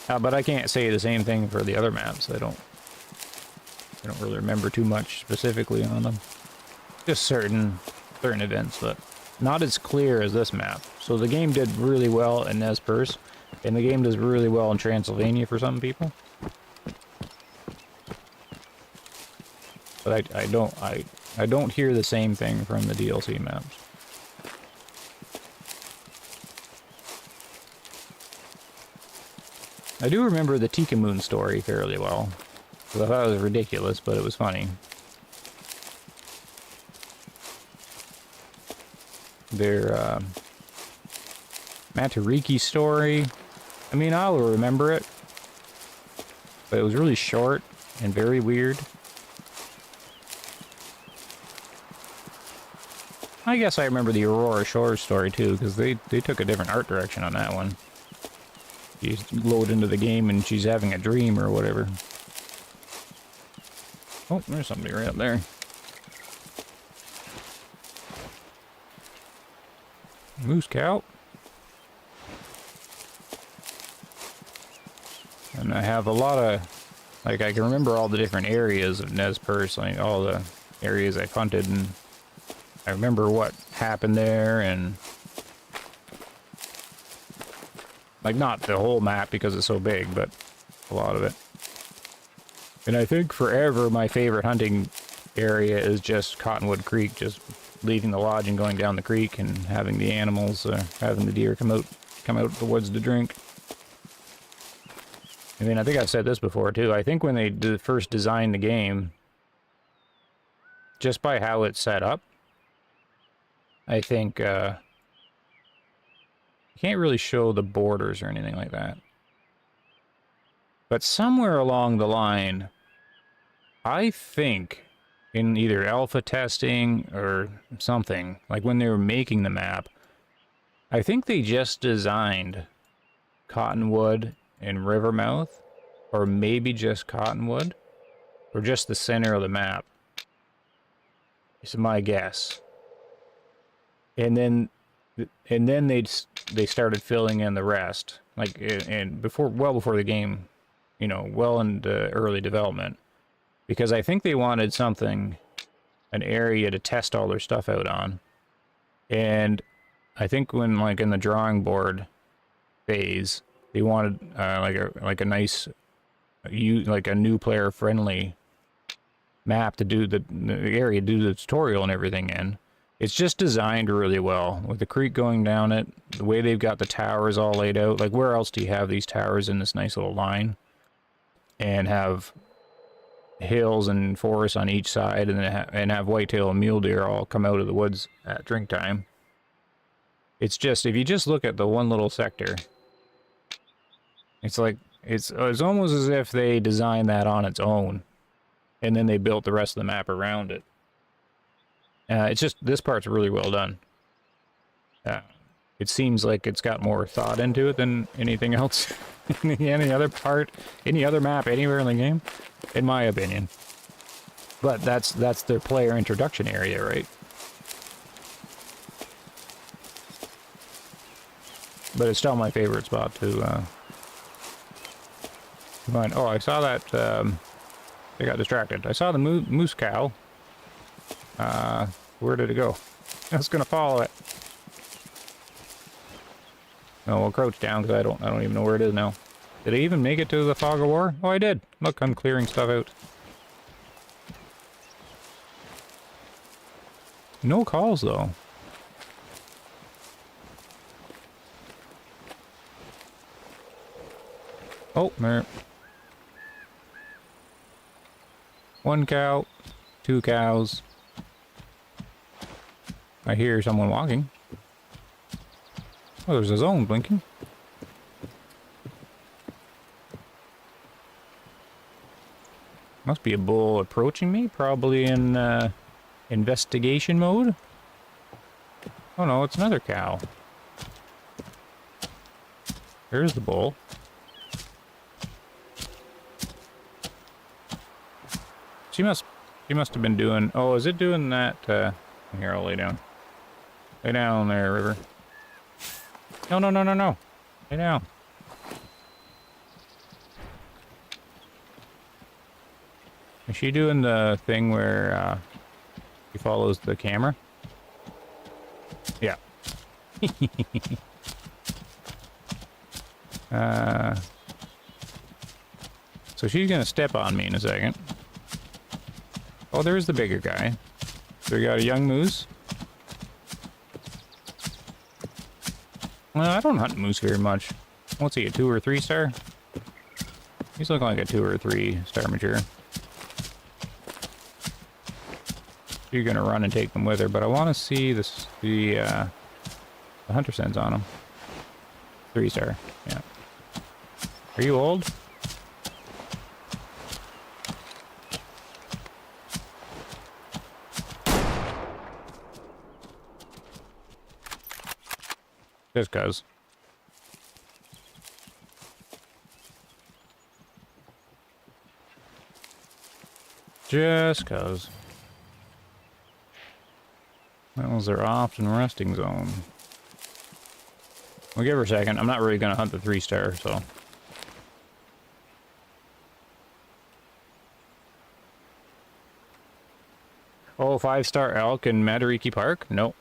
A: But I can't say the same thing for the other maps. I don't really remember too much specifically on them. Just certain events, but not as clear as this map. So the game did really well in Nez Perce, and the game does really well in Transylvania for some people. But I don't hear the same thing from the DLC maps. I do remember the Tika Moon story fairly well. I thought it was ridiculous, but it was funny. Their Matariki story, I mean, I'll remember it, but it was really short and very weird. I guess I remember the Aurora Shores story too, because they took a different art direction on that one. You load into the game and she's having a dream or whatever. Oh, there's somebody right up there. Moose cow. And I have a lot of, like, I can remember all the different areas of Nez Perce, like all the areas I've hunted, and I remember what happened there, and like, not the whole map because it's so big, but a lot of it. And I think forever my favorite hunting area is just Cottonwood Creek, just leaving the lodge and going down the creek and having the animals, having the deer come out of the woods to drink. I mean, I think I've said this before too. I think when they first designed the game, just by how it's set up, I think you can't really show the borders or anything like that. But somewhere along the line, I think in either alpha testing or something, like when they were making the map, I think they just designed Cottonwood and Rivermouth, or maybe just Cottonwood, or just the center of the map. It's my guess. And then they started filling in the rest, like, and well before the game, you know, well into early development, because I think they wanted something, an area to test all their stuff out on. And I think when, like, in the drawing board phase, they wanted like a nice, like a new player friendly map to do the area, do the tutorial and everything in. It's just designed really well, with the creek going down it, the way they've got the towers all laid out. Like, where else do you have these towers in this nice little line? And have hills and forests on each side, and then have whitetail and mule deer all come out of the woods at drink time. It's just, if you just look at the one little sector, it's like, it's almost as if they designed that on its own, and then they built the rest of the map around it. It's just, this part's really well done. It seems like it's got more thought into it than anything else. Any other part, any other map anywhere in the game, in my opinion. But that's their player introduction area, right? But it's still my favorite spot to find. Oh, I saw that. I got distracted. I saw the moose cow. Where did it go? I was gonna follow it. No, we'll crouch down because I don't even know where it is now. Did I even make it to the fog of war? Oh, I did. Look, I'm clearing stuff out. No calls though. Oh, there. One cow, two cows. I hear someone walking. Oh, there's a zone blinking. Must be a bull approaching me, probably in investigation mode. Oh no, it's another cow. There's the bull. She must have been doing... Oh, is it doing that? Here, I'll lay down. Lay down there, River. No, no, no, no, no. Lay down. Is she doing the thing where she follows the camera? Yeah. So she's gonna step on me in a second. Oh, there's the bigger guy. So we got a young moose. Well, I don't hunt moose very much. What's he, a 2 or 3 star? He's looking like a 2 or 3 star mature. You're gonna run and take them with her, but I want to see this, the hunter sense on him. 3 star, yeah. Are you old? Just cuz. Just cuz. That was their often resting zone. We'll give her a second. I'm not really gonna hunt the 3 star, so. Oh, 5 star elk in Matariki Park? No.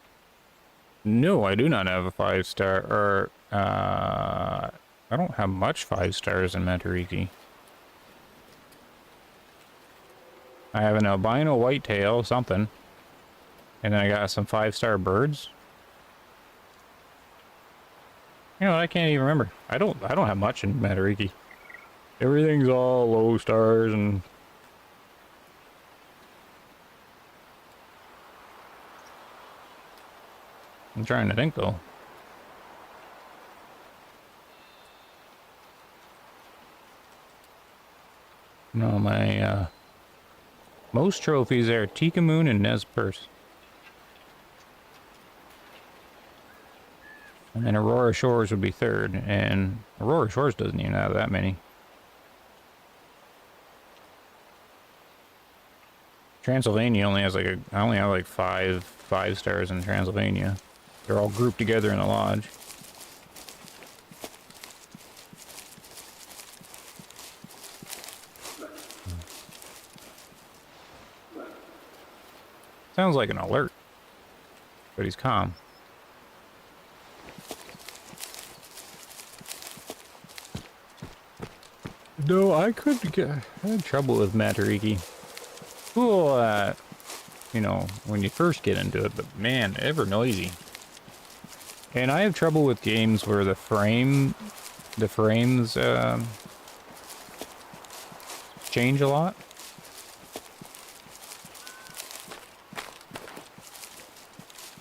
A: No, I do not have a 5 star, or, I don't have much 5 stars in Matariki. I have an albino whitetail, something. And then I got some 5 star birds. You know, I can't even remember. I don't have much in Matariki. Everything's all low stars and... I'm trying to think, though. No, my, most trophies are Tikamoon and Nez Perce. And then Aurora Shores would be 3rd, and Aurora Shores doesn't even have that many. Transylvania only has like I only have like 5 stars in Transylvania. They're all grouped together in a lodge. Sounds like an alert, but he's calm. No, I had trouble with Matariki. Cool, you know, when you first get into it, but man, ever noisy. And I have trouble with games where the frames, change a lot.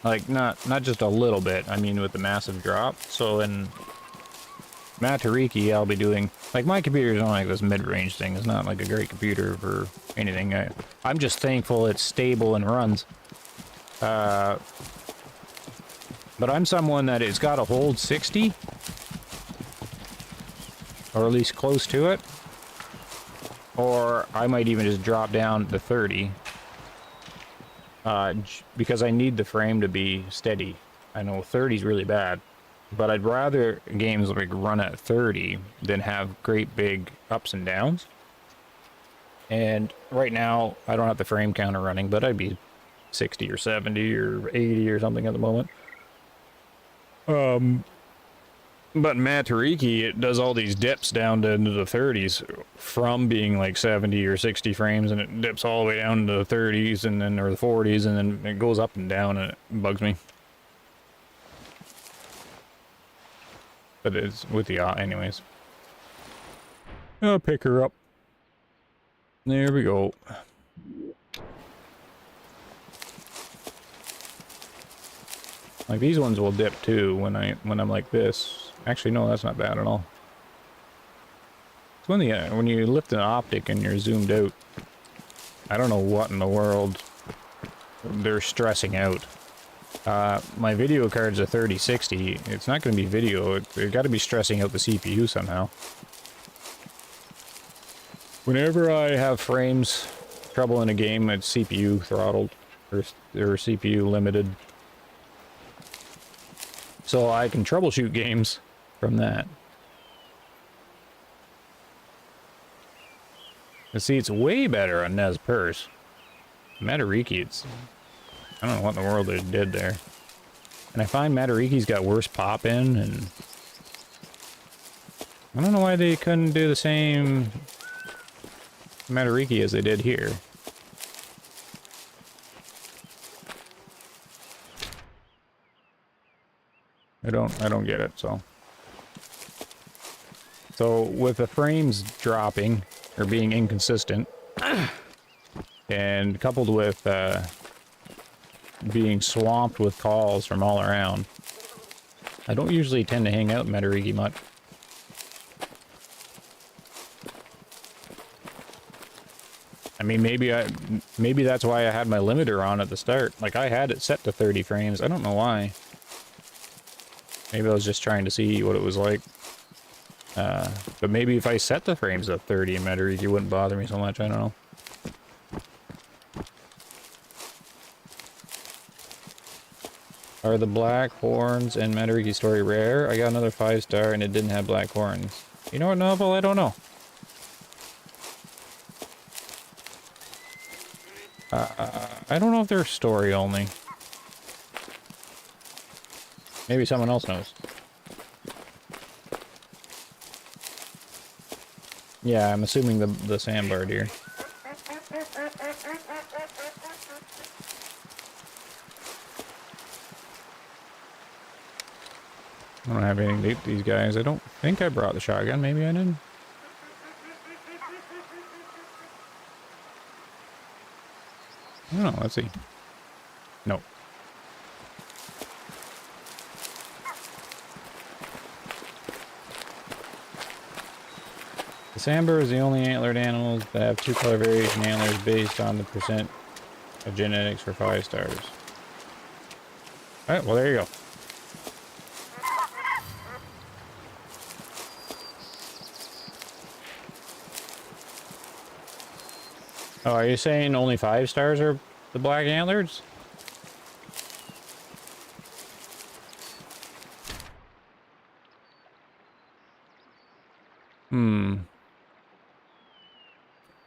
A: Like, not just a little bit, I mean with the massive drop. So in Matariki, I'll be doing... Like, my computer is not like this mid-range thing. It's not like a great computer for anything. I'm just thankful it's stable and runs. But I'm someone that it's got to hold 60. Or at least close to it. Or I might even just drop down to 30. Because I need the frame to be steady. I know 30 is really bad. But I'd rather games like run at 30 than have great big ups and downs. And right now, I don't have the frame counter running, but I'd be 60 or 70 or 80 or something at the moment. But Matariki, it does all these dips down to into the 30s from being like 70 or 60 frames, and it dips all the way down to the 30s and then or the 40s, and then it goes up and down, and it bugs me. But it's with the anyways. I'll pick her up. There we go. Like these ones will dip too when I'm like this. Actually, no, that's not bad at all. It's when you lift an optic and you're zoomed out. I don't know what in the world they're stressing out. My video card's a 3060. It's not going to be video. They've got to be stressing out the CPU somehow. Whenever I have frames trouble in a game, it's CPU throttled or CPU limited. So I can troubleshoot games from that. And see, it's way better on NES Purse. Matariki, I don't know what in the world they did there. And I find Matariki's got worse pop-in, and I don't know why they couldn't do the same Matariki as they did here. I don't get it, so. So with the frames dropping, or being inconsistent, and coupled with being swamped with calls from all around, I don't usually tend to hang out in Matariki much. I mean, maybe that's why I had my limiter on at the start. Like, I had it set to 30 frames. I don't know why. Maybe I was just trying to see what it was like. But maybe if I set the frames at 30 in Matariki, it wouldn't bother me so much. I don't know. Are the black horns in Matariki story rare? I got another 5-star and it didn't have black horns. You know what, Novel? I don't know. I don't know if they're story only. Maybe someone else knows. Yeah, I'm assuming the sandbar deer. I don't have anything to eat these guys. I don't think I brought the shotgun. Maybe I didn't. I don't know. Let's see. Nope. The sambar is the only antlered animals that have 2-color variation antlers based on the percent of genetics for 5 stars. Alright, well there you go. Oh, are you saying only 5 stars are the black antlers?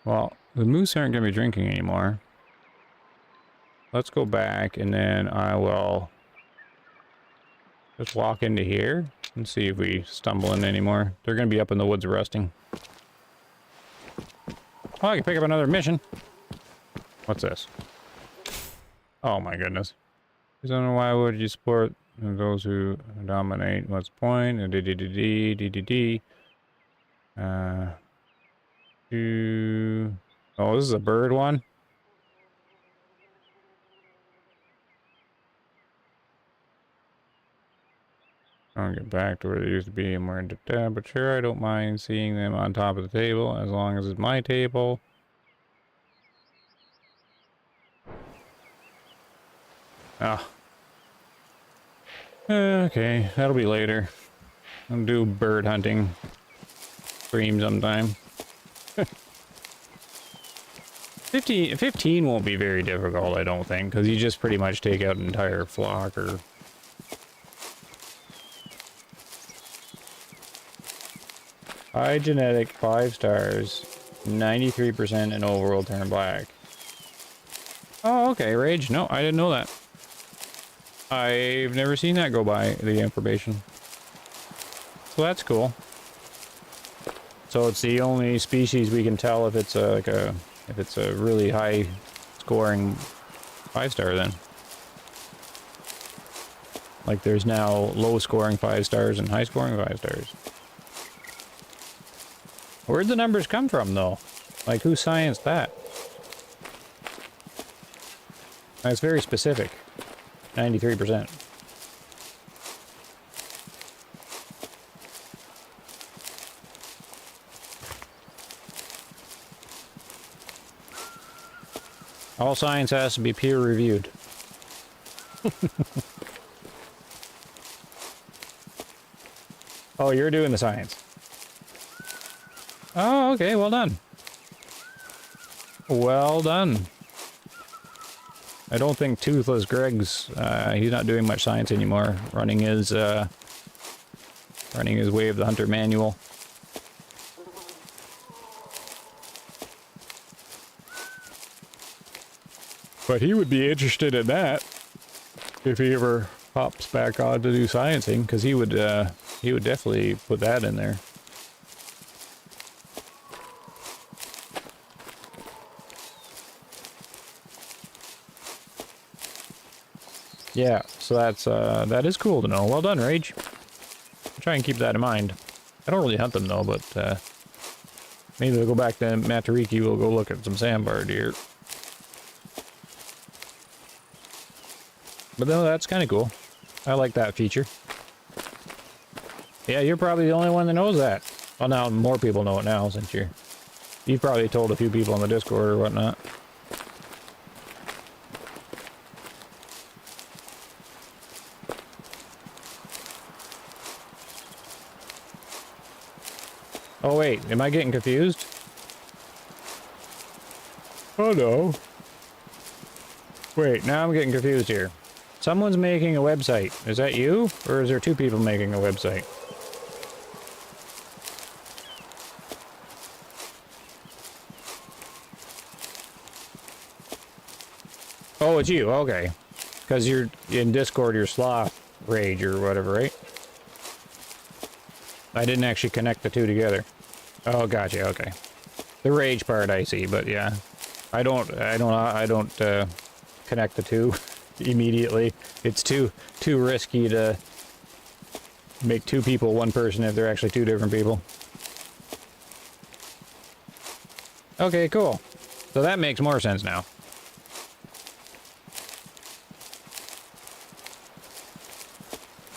A: Well, the moose aren't going to be drinking anymore. Let's go back and then I will just walk into here and see if we stumble in anymore. They're going to be up in the woods resting. Oh, I can pick up another mission. What's this? Oh my goodness. I don't know why would you support those who dominate. What's the point? Oh, this is a bird one. I'll get back to where they used to be and we're in the tab, but sure, I don't mind seeing them on top of the table as long as it's my table. Ah. Okay, that'll be later. I'll do bird hunting stream sometime. 15 won't be very difficult, I don't think, because you just pretty much take out an entire flock or... High genetic, 5 stars, 93% in overworld turn black. Oh, okay, Rage. No, I didn't know that. I've never seen that go by, the information. So that's cool. So it's the only species we can tell if it's a really high scoring 5-star then. Like there's now low scoring 5 stars and high scoring 5 stars. Where'd the numbers come from though? Like who scienced that? That's very specific. 93%. All science has to be peer reviewed. Oh, you're doing the science. Oh, okay, well done. Well done. I don't think Toothless Greg's, he's not doing much science anymore, running his Way of the Hunter manual. But he would be interested in that if he ever pops back on to do sciencing, because he would definitely put that in there. Yeah, so that is cool to know. Well done, Rage. I'll try and keep that in mind. I don't really hunt them though, but maybe we'll go back to Matariki. We'll go look at some sandbar deer. But no, that's kind of cool. I like that feature. Yeah, you're probably the only one that knows that. Well, now more people know it now since you've probably told a few people on the Discord or whatnot. Oh wait, am I getting confused? Oh no. Wait, now I'm getting confused here. Someone's making a website. Is that you? Or is there two people making a website? Oh, it's you. Okay. Because you're in Discord, you're Sloth Rage or whatever, right? I didn't actually connect the two together. Oh, gotcha. Okay. The Rage part I see, but yeah. I don't connect the two immediately. It's too risky to make two people one person if they're actually two different people. Okay, cool. So that makes more sense now.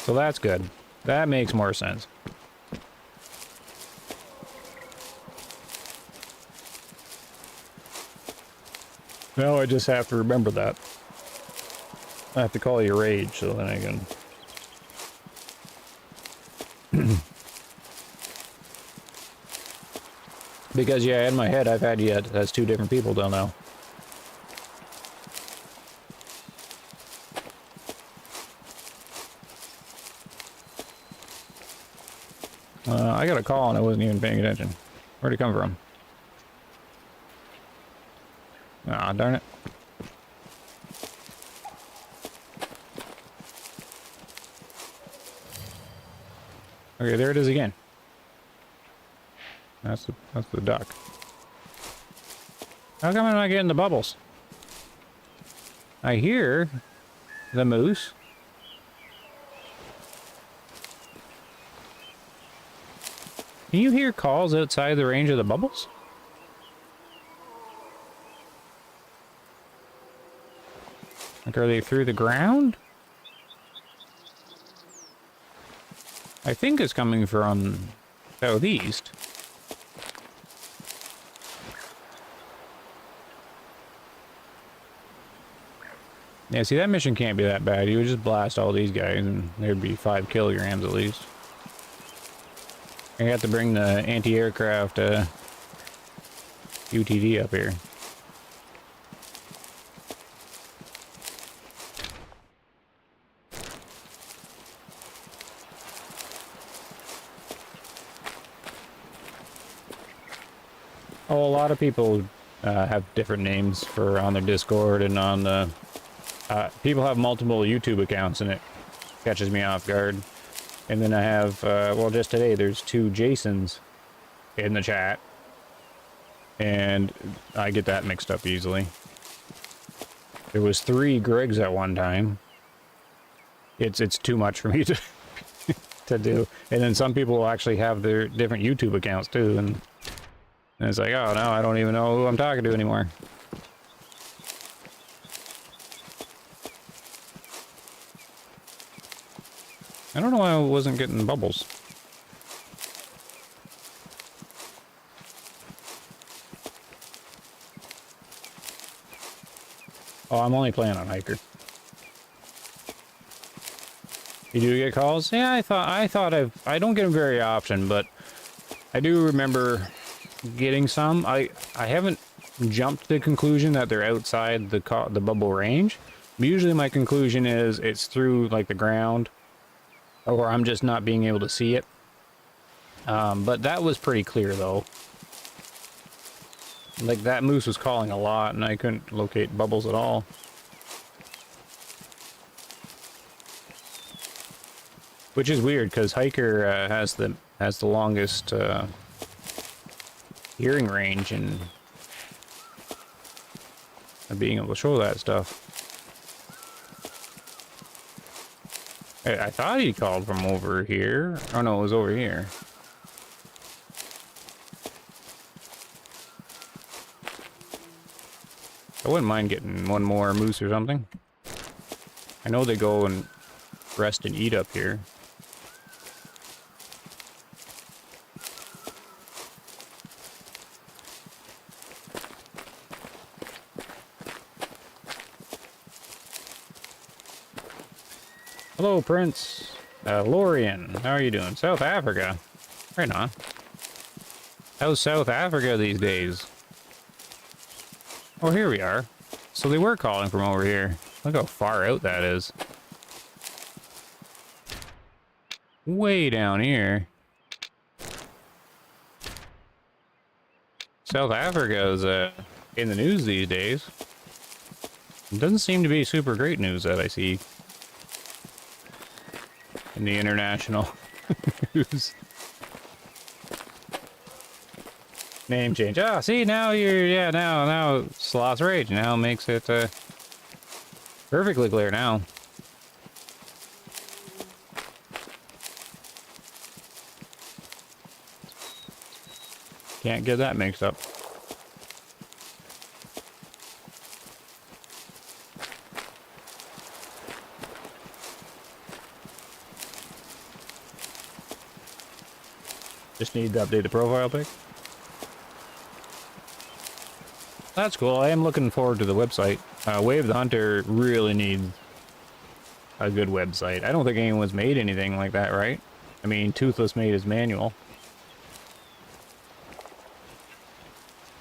A: So that's good. That makes more sense. Now I just have to remember that. I have to call you Rage so then I can... Because, yeah, in my head I've had you as two different people till now. I got a call and I wasn't even paying attention. Where'd it come from? Ah, darn it. Okay, there it is again. That's the duck. How come I'm not getting the bubbles? I hear the moose. Can you hear calls outside the range of the bubbles? Like, are they through the ground? I think it's coming from southeast. Yeah, see, that mission can't be that bad. You would just blast all these guys and there'd be 5 kilograms at least. I have to bring the anti-aircraft UTV up here. Oh, a lot of people have different names for on their Discord and on the... people have multiple YouTube accounts and it catches me off guard. And then I have, well, just today there's 2 Jasons in the chat. And I get that mixed up easily. There was 3 Gregs at one time. It's too much for me to to do. And then some people will actually have their different YouTube accounts too. And it's like, oh no, I don't even know who I'm talking to anymore. I don't know why I wasn't getting bubbles. Oh, I'm only playing on hiker. You do get calls? Yeah, I don't get them very often, but I do remember getting some. I haven't jumped to the conclusion that they're outside the bubble range. Usually my conclusion is it's through like the ground, or I'm just not being able to see it. But that was pretty clear though. Like that moose was calling a lot and I couldn't locate bubbles at all. Which is weird because hiker has the longest hearing range and being able to show that stuff. I thought he called from over here. Oh no, it was over here. I wouldn't mind getting one more moose or something. I know they go and rest and eat up here. Hello, Prince. Lorian, how are you doing? South Africa. Right on. How's South Africa these days? Oh, here we are. So they were calling from over here. Look how far out that is. Way down here. South Africa is in the news these days. It doesn't seem to be super great news that I see in the international news. Name change. Ah, see, now you're, yeah, now Sloth's Rage now makes it perfectly clear now. Can't get that mixed up. Just need to update the profile pic. That's cool. I am looking forward to the website. Wave the Hunter really needs a good website. I don't think anyone's made anything like that, right? I mean, Toothless made his manual.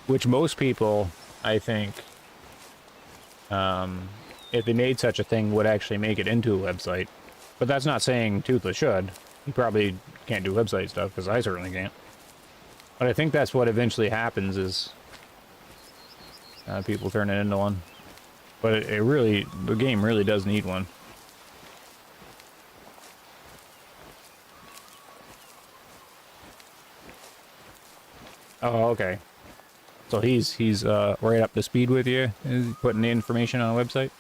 A: Which most people, I think, if they made such a thing, would actually make it into a website. But that's not saying Toothless should. He probably can't do website stuff, because I certainly can't. But I think that's what eventually happens is people turn it into one. But it really, the game really does need one. Oh, okay. So he's right up to speed with you, putting the information on the website.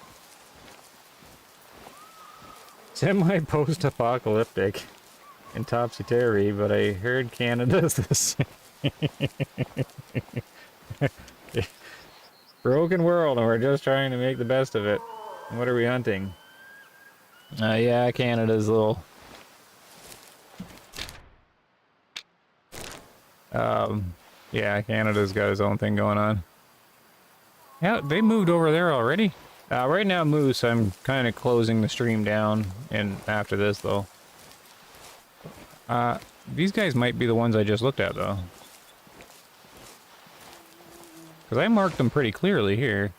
A: Semi-post-apocalyptic and topsy-turvy, but I heard Canada's the same. Broken world, and we're just trying to make the best of it. What are we hunting? Yeah, Canada's a little... yeah, Canada's got his own thing going on. Yeah, they moved over there already. Right now, Moose, I'm kind of closing the stream down, and after this, though. These guys might be the ones I just looked at, though. Because I marked them pretty clearly here.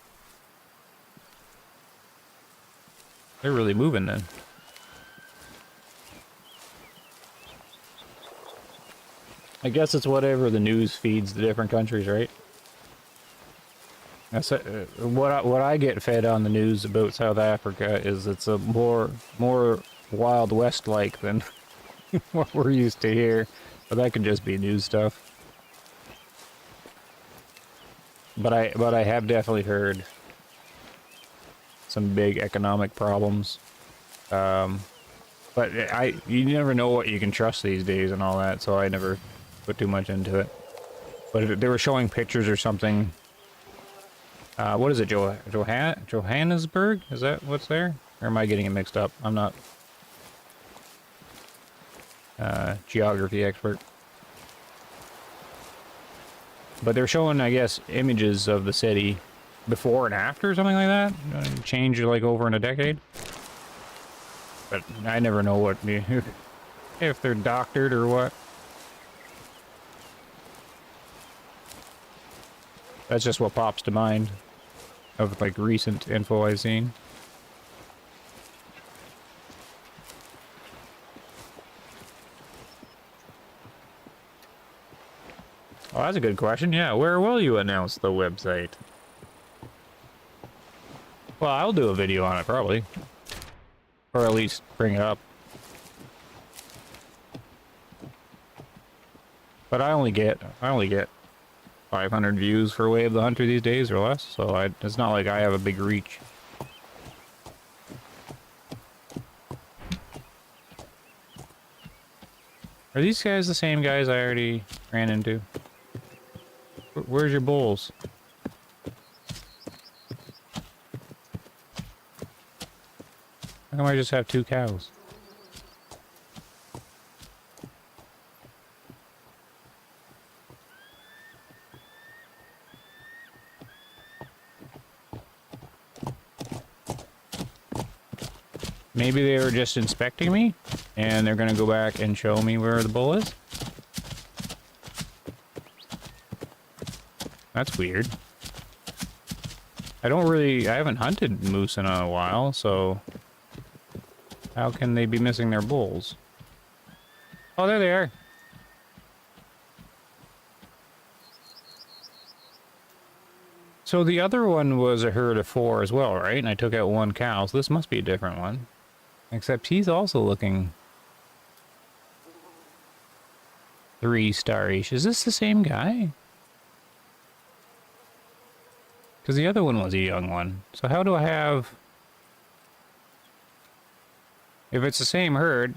A: They're really moving then. I guess it's whatever the news feeds the different countries, right? That's what I get fed on the news about South Africa is it's a more Wild West like than what we're used to here, but that could just be news stuff. But I have definitely heard some big economic problems. But you never know what you can trust these days and all that, so I never put too much into it. But they were showing pictures or something. What is it, Johannesburg? Is that what's there? Or am I getting it mixed up? I'm not geography expert. But they're showing, I guess, images of the city before and after, something like that. Change like over in a decade. But I never know what if they're doctored or what. That's just what pops to mind of like recent info I've seen. Oh, that's a good question. Yeah, where will you announce the website? Well, I'll do a video on it probably. Or at least bring it up. But I only get 500 views for Way of the Hunter these days or less, so it's not like I have a big reach. Are these guys the same guys I already ran into? Where's your bulls? How come I just have 2 cows? Maybe they were just inspecting me, and they're gonna go back and show me where the bull is? That's weird. I haven't hunted moose in a while, so... How can they be missing their bulls? Oh, there they are! So the other one was a herd of 4 as well, right? And I took out 1 cow, so this must be a different one. Except he's also looking 3-star-ish. Is this the same guy? Because the other one was a young one. So how do I have... If it's the same herd,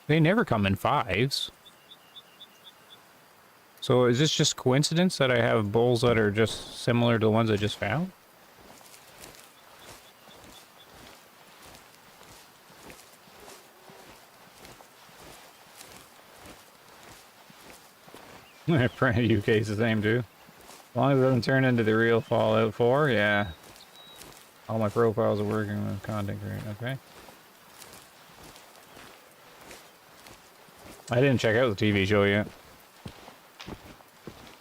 A: they never come in 5s. So is this just coincidence that I have bulls that are just similar to the ones I just found? Print UK is the same too. As long as it doesn't turn into the real Fallout 4, yeah. All my profiles are working with content creation, okay. I didn't check out the TV show yet.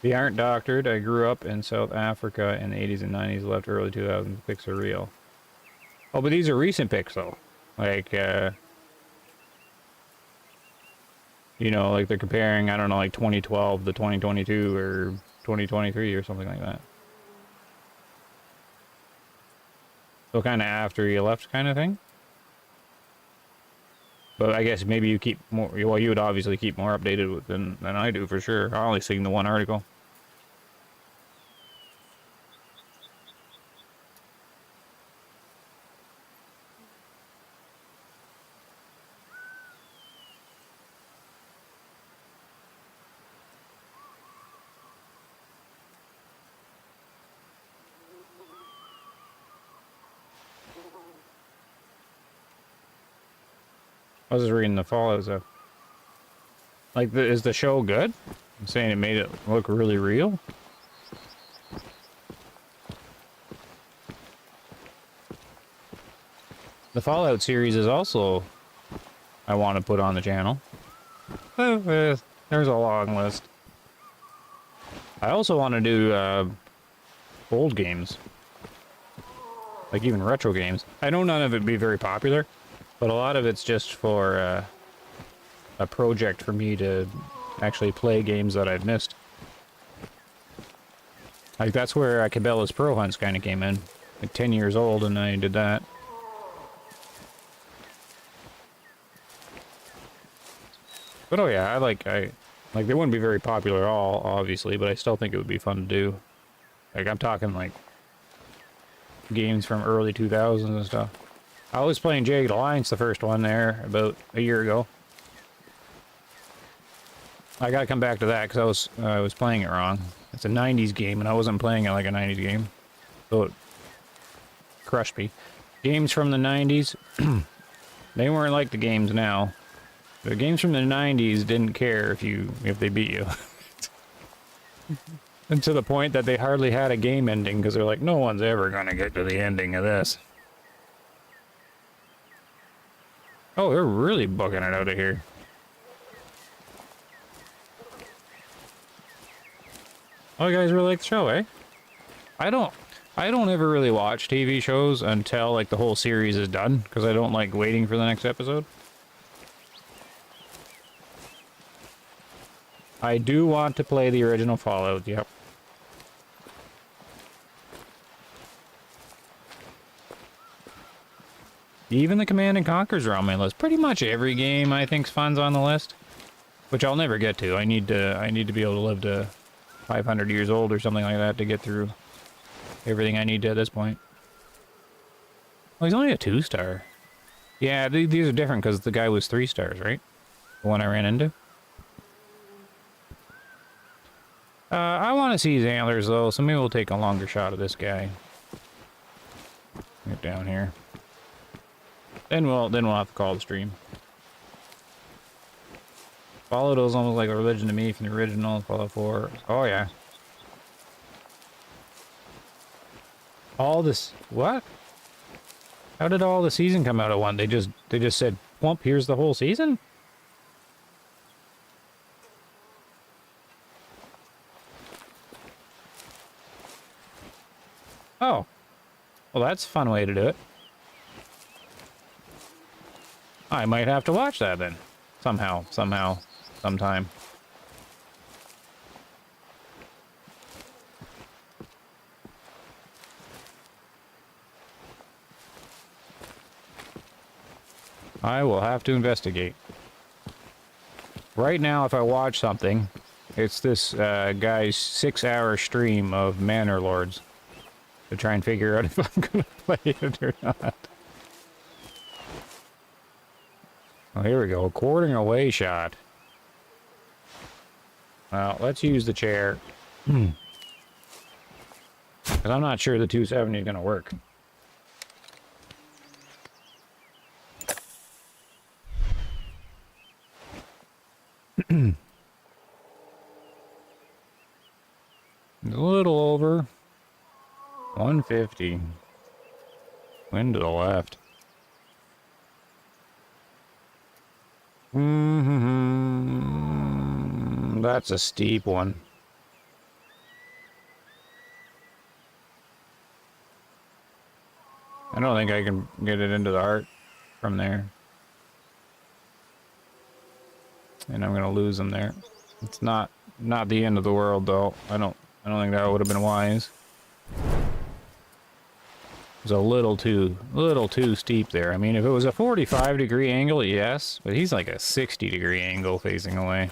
A: They aren't doctored. I grew up in South Africa in the 80s and 90s, left early 2000s. Pics are real. Oh, but these are recent pics though. Like, you know, like they're comparing, I don't know, like 2012 to 2022 or 2023 or something like that. So kind of after you left kind of thing. But I guess maybe you keep more, well, you would obviously keep more updated than I do for sure. I only seen the one article. I was just reading the Fallout stuff. Like, is the show good? I'm saying it made it look really real. The Fallout series is also I want to put on the channel. There's a long list. I also want to do old games. Like even retro games. I know none of it be very popular, but a lot of it's just for a project for me to actually play games that I've missed. Like that's where Cabela's Pro Hunts kind of came in. Like 10 years old and I did that. But oh yeah, like they wouldn't be very popular at all, obviously, but I still think it would be fun to do. Like I'm talking like games from early 2000s and stuff. I was playing Jagged Alliance, the first one there, about a year ago. I gotta come back to that because I was playing it wrong. It's a 90s game and I wasn't playing it like a 90s game. So it crushed me. Games from the 90s, they weren't like the games now. The games from the 90s didn't care if they beat you. And to the point that they hardly had a game ending because they're like, no one's ever going to get to the ending of this. Oh, they're really bugging it out of here. Oh, you guys really like the show, eh? I don't ever really watch TV shows until like the whole series is done because I don't like waiting for the next episode. I do want to play the original Fallout, yep. Even the Command and Conquer's are on my list. Pretty much every game I think's fun's on the list, which I'll never get to. I need to be able to live to 500 years old or something like that to get through everything I need to at this point. Well, he's only a 2-star. Yeah, these are different because the guy was 3 stars, right? The one I ran into. I want to see his antlers though, so maybe we'll take a longer shot of this guy. Get down here. Then we'll have to call the stream. Fallout was almost like a religion to me from the original Fallout 4. Oh yeah. All this what? How did all the season come out at one? They just said, "Plump, here's the whole season." Oh. Well, that's a fun way to do it. I might have to watch that then. Somehow, sometime. I will have to investigate. Right now, if I watch something, it's this guy's 6-hour stream of Manor Lords to try and figure out if I'm going to play it or not. Oh, here we go. Quartering away shot. Well, let's use the chair. Because I'm not sure the 270 is going to work. A little over 150. Wind to the left. That's a steep one. I don't think I can get it into the heart from there. And I'm gonna lose them there. It's not the end of the world though. I don't think that would have been wise. It was a little too steep there. I mean, if it was a 45-degree angle, yes, but he's like a 60-degree angle facing away.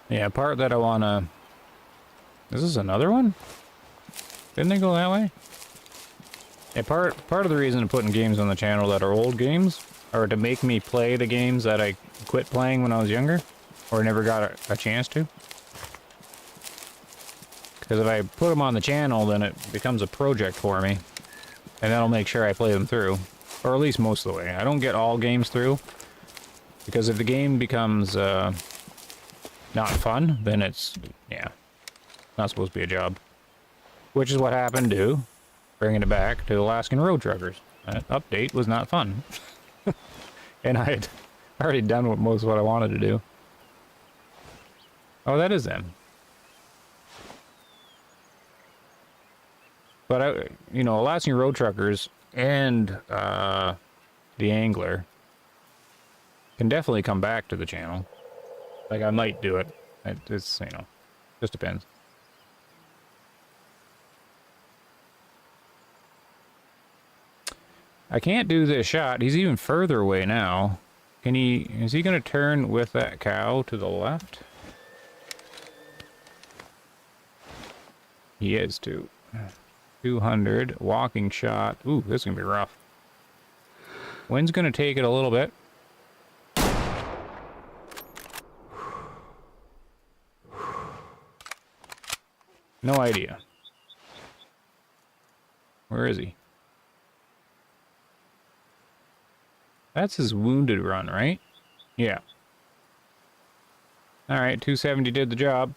A: Yeah, part that I wanna... This is another one? Didn't they go that way? Yeah, part of the reason of putting games on the channel that are old games are to make me play the games that I quit playing when I was younger, or never got a chance to. Because if I put them on the channel, then it becomes a project for me, and that'll make sure I play them through, or at least most of the way. I don't get all games through, because if the game becomes not fun, then it's, yeah, not supposed to be a job. Which is what happened to bringing it back to Alaskan Road Truckers. That update was not fun. And I had already done most of what I wanted to do. Oh, that is them. But, you know, Alaskan Road Truckers and the Angler can definitely come back to the channel. Like, I might do it. It's, you know, just depends. I can't do this shot. He's even further away now. Can he... Is he going to turn with that cow to the left? He is, too. 200. Walking shot. Ooh, this is going to be rough. Wind's going to take it a little bit. No idea. Where is he? That's his wounded run, right? Yeah. Alright, 270 did the job.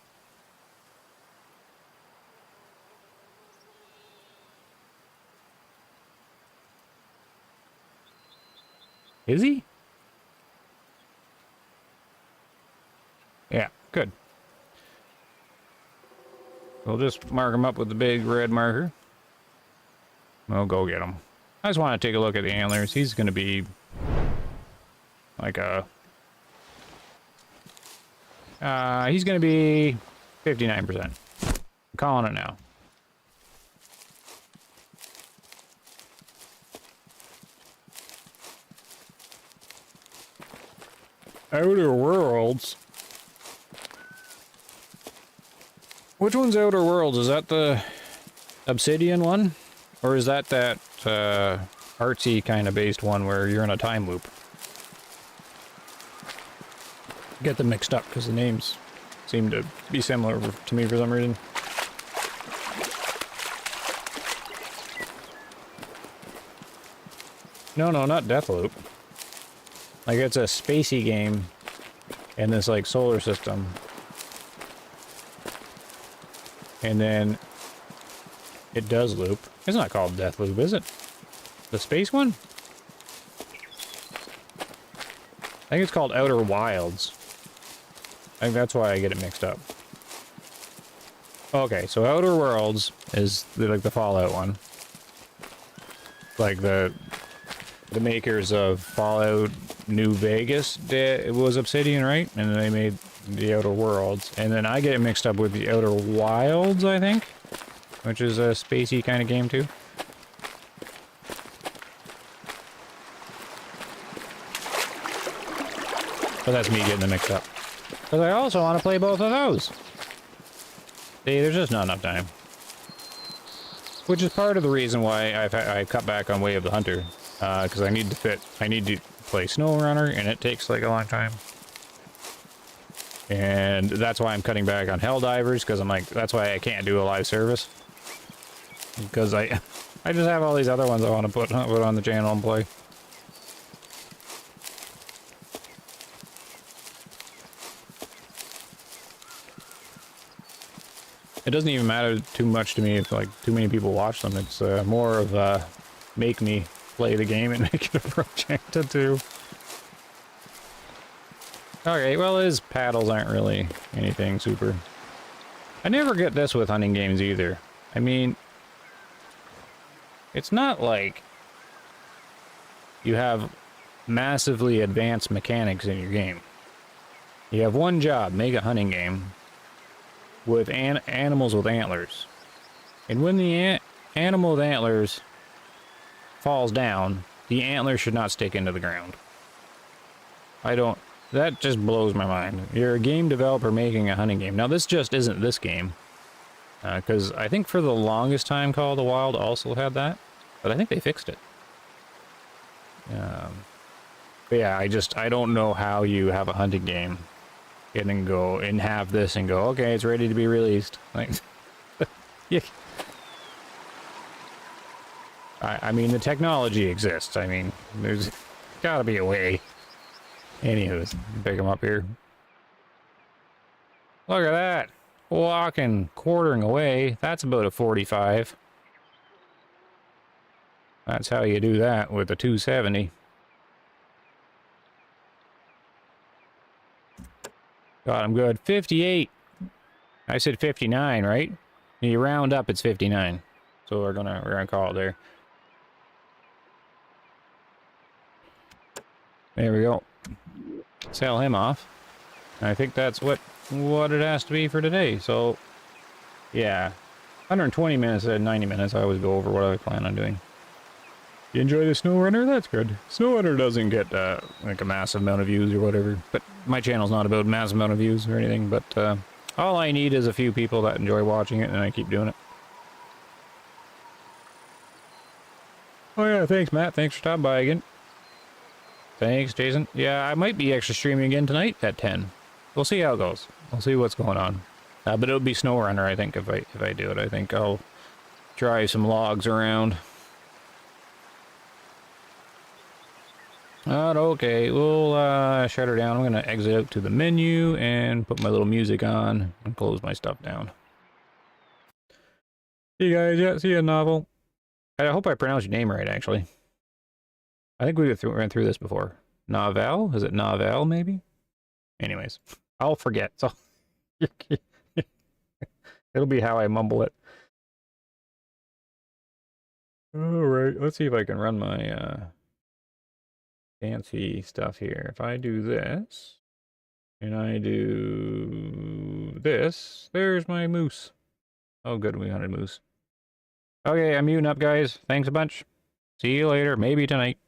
A: Is he? Yeah, good. We'll just mark him up with the big red marker. We'll go get him. I just want to take a look at the antlers. He's going to be like a... he's going to be 59%. I'm calling it now. Outer Worlds. Which one's Outer Worlds? Is that the Obsidian one? Or is that artsy kind of based one where you're in a time loop? Get them mixed up because the names seem to be similar to me for some reason. No, not Deathloop. Like, it's a spacey game in this, like, solar system. And then it does loop. It's not called Deathloop, is it? The space one? I think it's called Outer Wilds. I think that's why I get it mixed up. Okay, so Outer Worlds is like the Fallout one. Like the makers of Fallout New Vegas it was Obsidian, right? And then they made the Outer Worlds. And then I get it mixed up with the Outer Wilds, I think, which is a spacey kind of game too. But that's me getting them mixed up. Because I also want to play both of those. See, there's just not enough time. Which is part of the reason why I cut back on Way of the Hunter. Because I need to play SnowRunner, and it takes like a long time. And that's why I'm cutting back on Helldivers, because I'm like, that's why I can't do a live service. Because I just have all these other ones I want to put on the channel and play. It doesn't even matter too much to me if like too many people watch them. It's more of make me play the game and make it a project to do. Okay, well his paddles aren't really anything super. I never get this with hunting games either. I mean, it's not like you have massively advanced mechanics in your game. You have one job, make a hunting game with animals with antlers. And when the animal with antlers falls down, the antler should not stick into the ground. That just blows my mind. You're a game developer making a hunting game. Now this just isn't this game. Because I think for the longest time Call of the Wild also had that. But I think they fixed it. But yeah, I don't know how you have a hunting game and then go and have this and go, okay, it's ready to be released. Like, yeah. I mean, the technology exists. I mean, there's gotta be a way. Anywho, pick them up here. Look at that. Walking, quartering away. That's about a 45. That's how you do that with a 270. God, I'm good. 58. I said 59, right? You round up, it's 59. So we're gonna call it there. There we go. Sell him off. I think that's what it has to be for today. So, yeah. 120 minutes and 90 minutes. I always go over what I plan on doing. You enjoy the SnowRunner? That's good. SnowRunner doesn't get like a massive amount of views or whatever. But my channel's not about massive amount of views or anything. But all I need is a few people that enjoy watching it, and I keep doing it. Oh yeah, thanks Matt. Thanks for stopping by again. Thanks, Jason. Yeah, I might be extra streaming again tonight at 10. We'll see how it goes. We'll see what's going on. But it'll be SnowRunner, I think, if I do it. I think I'll drive some logs around. Okay, we'll shut her down. I'm gonna exit out to the menu and put my little music on and close my stuff down. See you guys, yeah, see you, Novel. I hope I pronounced your name right, actually. I think we ran through this before. Novel? Is it Novel, maybe? Anyways, I'll forget, so it'll be how I mumble it. Alright, let's see if I can run my fancy stuff here. If I do this, and I do this, there's my moose. Oh good, we hunted moose. Okay, I'm muting up, guys. Thanks a bunch. See you later, maybe tonight.